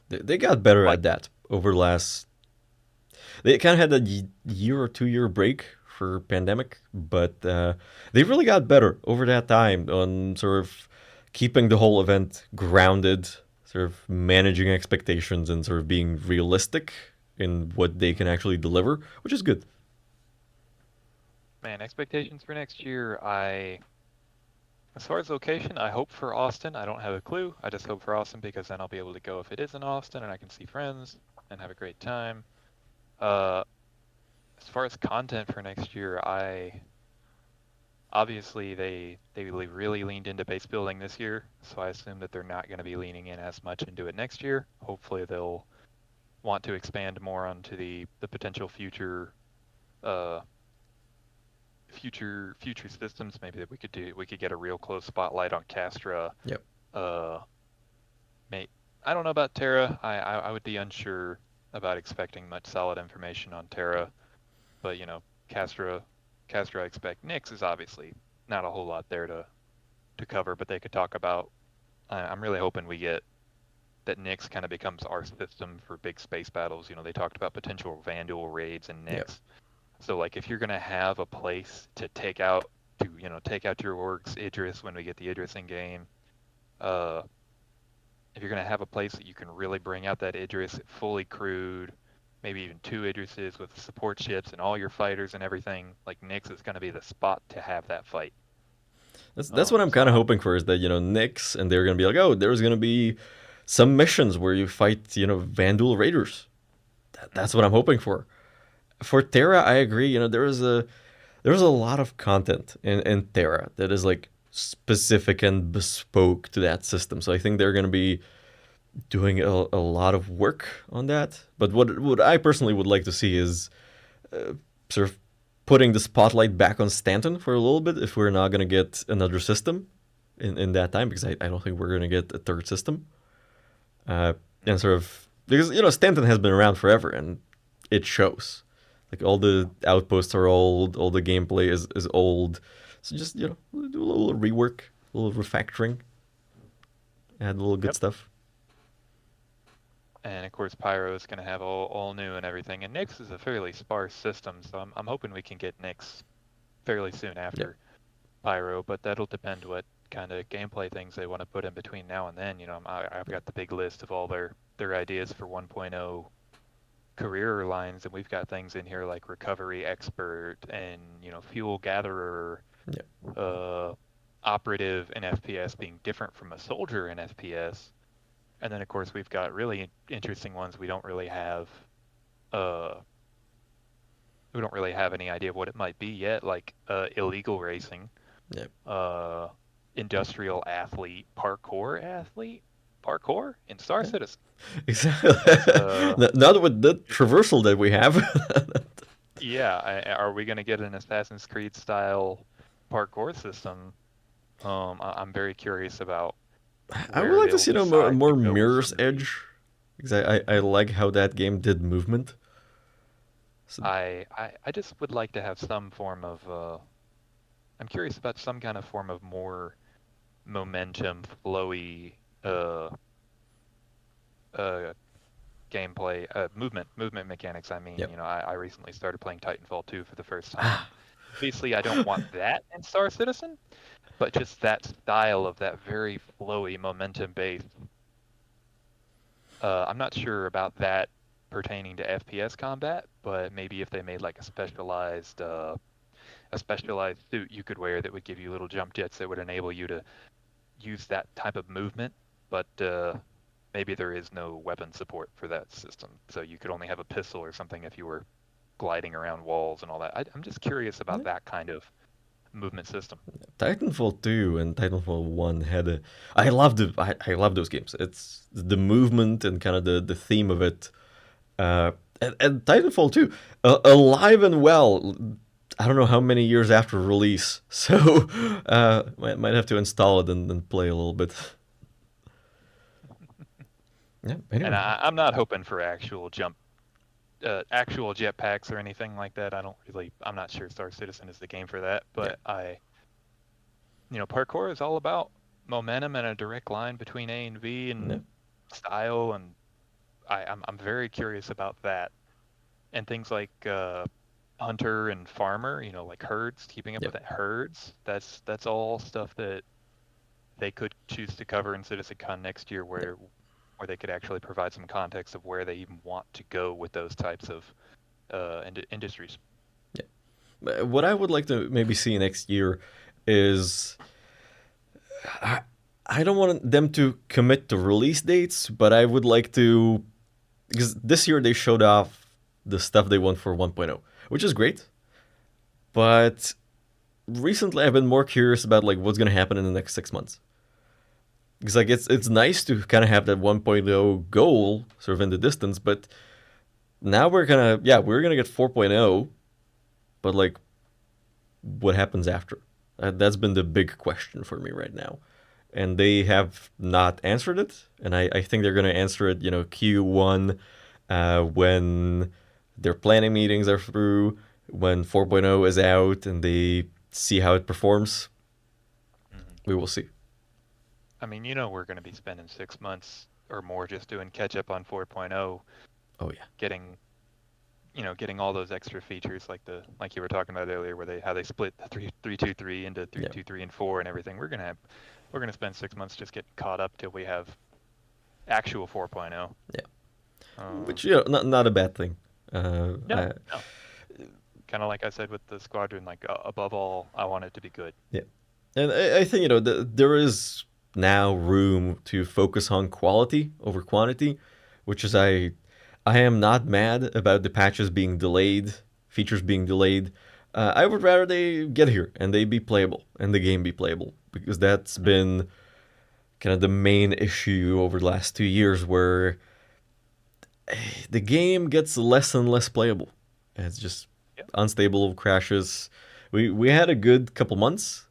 They got better at that over the last... They kind of had a year or 2 year break for pandemic, but they really got better over that time on sort of keeping the whole event grounded, sort of managing expectations and sort of being realistic in what they can actually deliver, which is good. Man, expectations for next year, as far as location, I hope for Austin. I don't have a clue. I just hope for Austin because then I'll be able to go if it is in Austin and I can see friends and have a great time. As far as content for next year, obviously they really leaned into base building this year, so I assume that they're not going to be leaning in as much into it next year. Hopefully they'll want to expand more onto the potential future systems. Maybe that we could get a real close spotlight on Castra. Yep. I don't know about Terra. I would be unsure about expecting much solid information on Terra, but Castra I expect. Nyx is obviously not a whole lot there to cover, but they could talk about. I'm really hoping we get that Nyx kind of becomes our system for big space battles. They talked about potential Vandal raids in Nyx. Yep. So like if you're gonna have a place to take out your orcs, Idris, when we get the Idris in game, if you're gonna have a place that you can really bring out that Idris fully crewed, maybe even 2 Idrises with support ships and all your fighters and everything, like Nyx is gonna be the spot to have that fight. That's what I'm kind of hoping for, is that Nyx, and they're gonna be like, oh, there's gonna be some missions where you fight Vandal raiders. That's what I'm hoping for. For Terra, I agree. There's a lot of content in Terra that is like specific and bespoke to that system. So I think they're going to be doing a lot of work on that. But what I personally would like to see is sort of putting the spotlight back on Stanton for a little bit, if we're not going to get another system in that time, because I don't think we're going to get a third system. And sort of because Stanton has been around forever, and it shows. Like all the outposts are old, all the gameplay is old. So just do a little rework, a little refactoring, add a little good Yep. stuff. And of course, Pyro is going to have all new and everything. And Nyx is a fairly sparse system, so I'm hoping we can get Nyx fairly soon after Pyro. But that'll depend what kind of gameplay things they want to put in between now and then. I've got the big list of all their ideas for 1.0 career lines, and we've got things in here like recovery expert and fuel gatherer, operative in FPS being different from a soldier in FPS. And then, of course, we've got really interesting ones we don't really have any idea of what it might be yet, like illegal racing, industrial athlete, parkour in Star Citizen. Exactly. Not with the traversal that we have. Are we going to get an Assassin's Creed style parkour system? I'm very curious about. I would like to see more Mirror's Edge, because I like how that game did movement. So I just would like to have some form of. I'm curious about some kind of form of more momentum, flowy gameplay, movement mechanics. I mean, I recently started playing Titanfall 2 for the first time. Obviously, I don't want that in Star Citizen. But just that style of that very flowy, momentum-based. I'm not sure about that pertaining to FPS combat, but maybe if they made like a specialized suit you could wear that would give you little jump jets that would enable you to use that type of movement, but maybe there is no weapon support for that system, so you could only have a pistol or something if you were gliding around walls and all that. I'm just curious about that kind of movement system. Titanfall 2 and Titanfall 1 had I love those games. It's the movement and kind of the theme of it. And Titanfall 2, alive and well, I don't know how many years after release, so might have to install it and play a little bit. Anyway. And I'm not hoping for actual jetpacks or anything like that. I'm not sure Star Citizen is the game for that, but parkour is all about momentum and a direct line between A and V and style, and I'm very curious about that. And things like hunter and farmer, like herds, keeping up with the herds. That's all stuff that they could choose to cover in CitizenCon next year, where they could actually provide some context of where they even want to go with those types of industries. Yeah. What I would like to maybe see next year is, I don't want them to commit to release dates, but I would like to, because this year they showed off the stuff they want for 1.0, which is great. But recently I've been more curious about like what's going to happen in the next 6 months. Because like it's nice to kind of have that 1.0 goal sort of in the distance, but now we're gonna get 4.0, but like what happens after? That's been the big question for me right now, and they have not answered it, and I think they're gonna answer it Q1 when their planning meetings are through, when 4.0 is out and they see how it performs. We will see. I mean, we're going to be spending 6 months or more just doing catch up on 4.0. Oh yeah. Getting all those extra features like you were talking about earlier, where how they split the 3.2.3 into 3.2.3 and 4 and everything. We're gonna spend 6 months just getting caught up till we have actual 4.0. Yeah. Which not a bad thing. No. Kind of like I said with the squadron, like above all, I want it to be good. Yeah. And I think there is now room to focus on quality over quantity, which is I am not mad about the patches being delayed, features being delayed. I would rather they get here and they be playable and the game be playable, because that's been kind of the main issue over the last 2 years, where the game gets less and less playable. It's just unstable, crashes. We had a good couple months,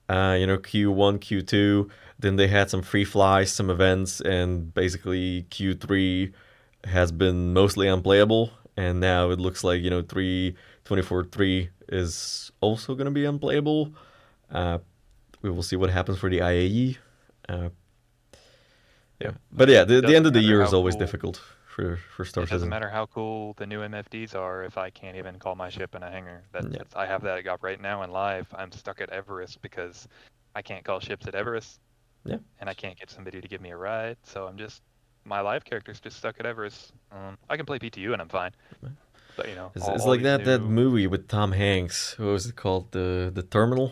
Q1, Q2. Then they had some free flies, some events, and basically Q3, has been mostly unplayable, and now it looks like 3.24.3 is also going to be unplayable. We will see what happens for the IAE. Yeah, but yeah, the end of the year is always difficult for Star It doesn't Citizen. matter how cool the new MFDs are if I can't even call my ship in a hangar. I have that up right now in live. I'm stuck at Everest because I can't call ships at Everest. Yeah. And I can't get somebody to give me a ride, so my live character's just stuck at Everest. I can play PTU and I'm fine. But It's like that movie with Tom Hanks. What was it called? The Terminal.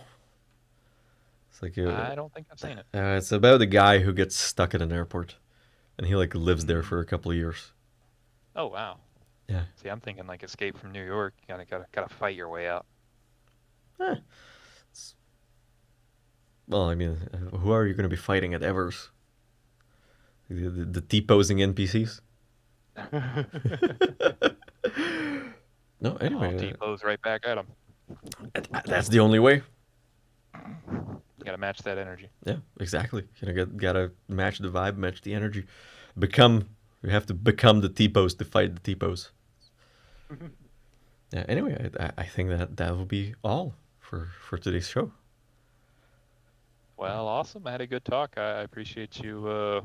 It's like I don't think I've seen it. It's about a guy who gets stuck at an airport, and he like lives there for a couple of years. Oh wow. Yeah. See, I'm thinking like Escape from New York. You gotta fight your way out. Well, I mean, who are you going to be fighting at Evers? The T-posing NPCs? No, anyway. I'll T-pose right back at them. That's the only way. You gotta match that energy. Yeah, exactly. Gotta match the vibe, match the energy. You have to become the T-pose to fight the T-pose. Yeah. Anyway, I think that will be all for today's show. Well, awesome. I had a good talk. I appreciate you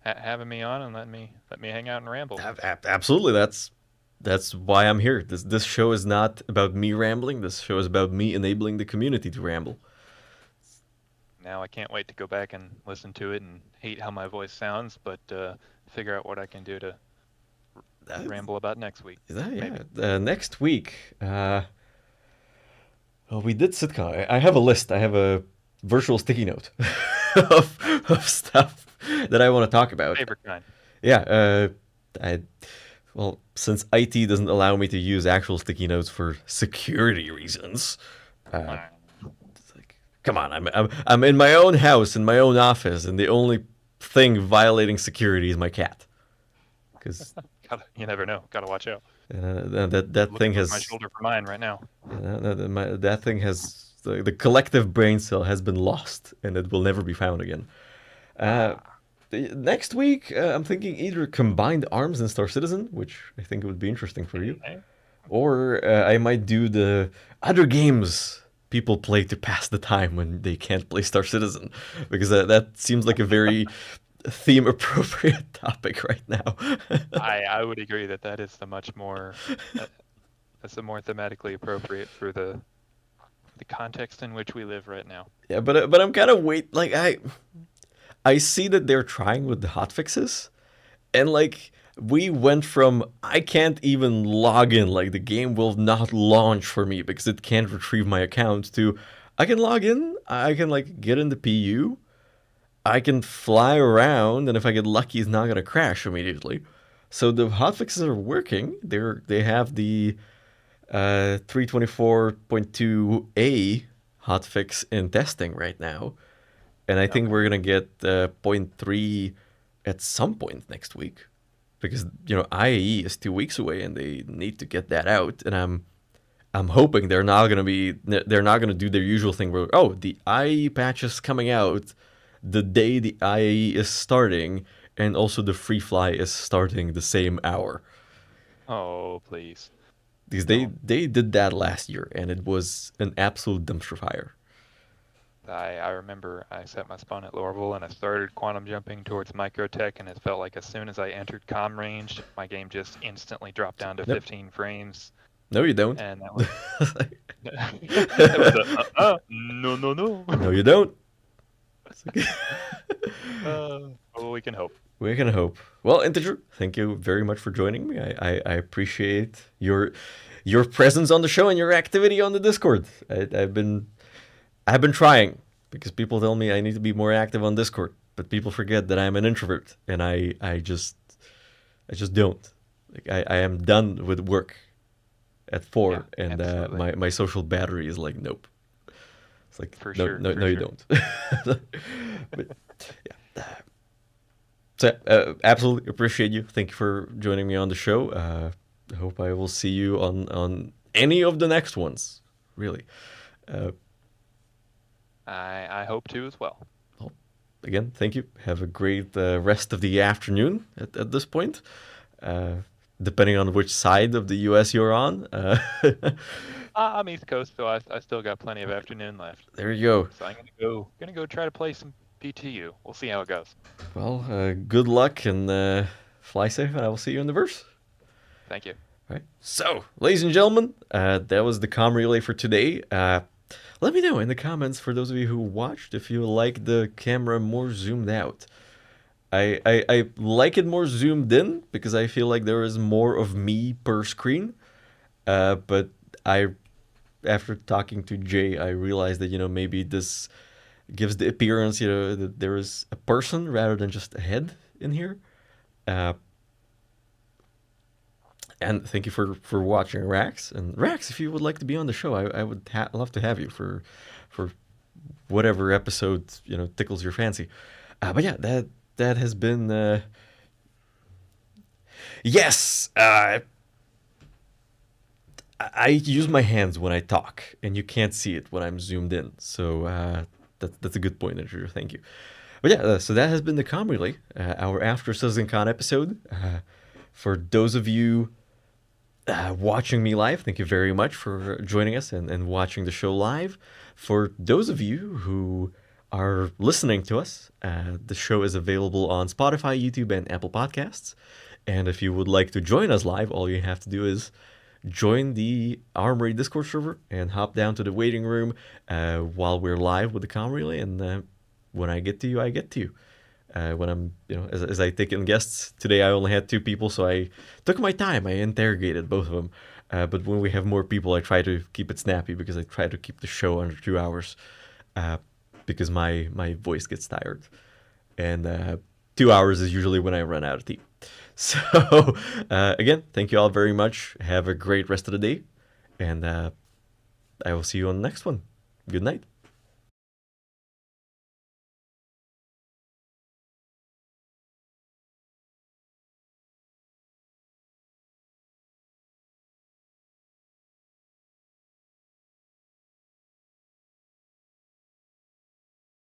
having me on and let me hang out and ramble. Absolutely. That's why I'm here. This show is not about me rambling. This show is about me enabling the community to ramble. Now I can't wait to go back and listen to it and hate how my voice sounds, but figure out what I can do to ramble about next week. Next week. Well, we did CitizenCon. I have a list. I have a virtual sticky note of stuff that I want to talk about. Favorite kind. Yeah. Well, since IT doesn't allow me to use actual sticky notes for security reasons, it's like, come on, I'm in my own house, in my own office, and the only thing violating security is my cat. Because you never know. Gotta watch out. That thing has my shoulder for mine right now. That thing has the collective brain cell has been lost, and it will never be found again. Next week, I'm thinking either combined arms in Star Citizen, which I think would be interesting for you, or I might do the other games people play to pass the time when they can't play Star Citizen, because that seems like a very theme appropriate topic right now. I would agree that is the much more that's the more thematically appropriate for the context in which we live right now. Yeah, but I'm kind of I see that they're trying with the hotfixes, and like we went from I can't even log in, like the game will not launch for me because it can't retrieve my account, to I can log in, I can like get in the PU, I can fly around, and if I get lucky, it's not gonna crash immediately. So the hotfixes are working. They have the 324.2a hotfix in testing right now. And I think we're going to get 0.3 at some point next week, because IAE is 2 weeks away and they need to get that out. And I'm hoping they're not going to do their usual thing where the IAE patch is coming out the day the IAE is starting, and also the free fly is starting the same hour. Oh, please. Because they did that last year and it was an absolute dumpster fire. I remember I set my spawn at Lorville and I started quantum jumping towards Microtech, and it felt like as soon as I entered comm range, my game just instantly dropped down to 15 frames. No, you don't. And that was, that was no. No, you don't. Well, we can hope. We can hope. Well, Integer, thank you very much for joining me. I appreciate your presence on the show and your activity on the Discord. I've been trying, because people tell me I need to be more active on Discord, but people forget that I'm an introvert, and I just don't. Like I am done with work at 4, and my social battery is like nope. It's like no, you don't. But yeah. So absolutely appreciate you. Thank you for joining me on the show. I hope I will see you on any of the next ones. Really. I hope to as well. again, thank you. Have a great rest of the afternoon at this point, depending on which side of the U.S. you're on. I'm East Coast, so I still got plenty of afternoon left. There you go. So I'm gonna go try to play some PTU. We'll see how it goes. Well, good luck and fly safe, and I will see you in the verse. Thank you. All right. So, ladies and gentlemen, that was the Comm Relay for today. Let me know in the comments, for those of you who watched, if you like the camera more zoomed out. I like it more zoomed in because I feel like there is more of me per screen. But after talking to Jay, I realized that, maybe this gives the appearance, that there is a person rather than just a head in here. And thank you for watching, Rax. And Rax, if you would like to be on the show, I would love to have you for whatever episode tickles your fancy. But yeah, that has been yes. I use my hands when I talk, and you can't see it when I'm zoomed in. So that's a good point, Andrew. Thank you. But yeah, so that has been the Comm Relay, our After CitizenCon episode. For those of you watching me live, thank you very much for joining us and watching the show live. For those of you who are listening to us, the show is available on Spotify, YouTube, and Apple Podcasts. And if you would like to join us live, all you have to do is join the Armory Discord server and hop down to the waiting room while we're live with the Comm Relay. And when I get to you, I get to you. When I'm, as I take in guests, today I only had 2 people, so I took my time. I interrogated both of them. But when we have more people, I try to keep it snappy because I try to keep the show under 2 hours because my voice gets tired. And 2 hours is usually when I run out of tea. So, again, thank you all very much. Have a great rest of the day. And I will see you on the next one. Good night.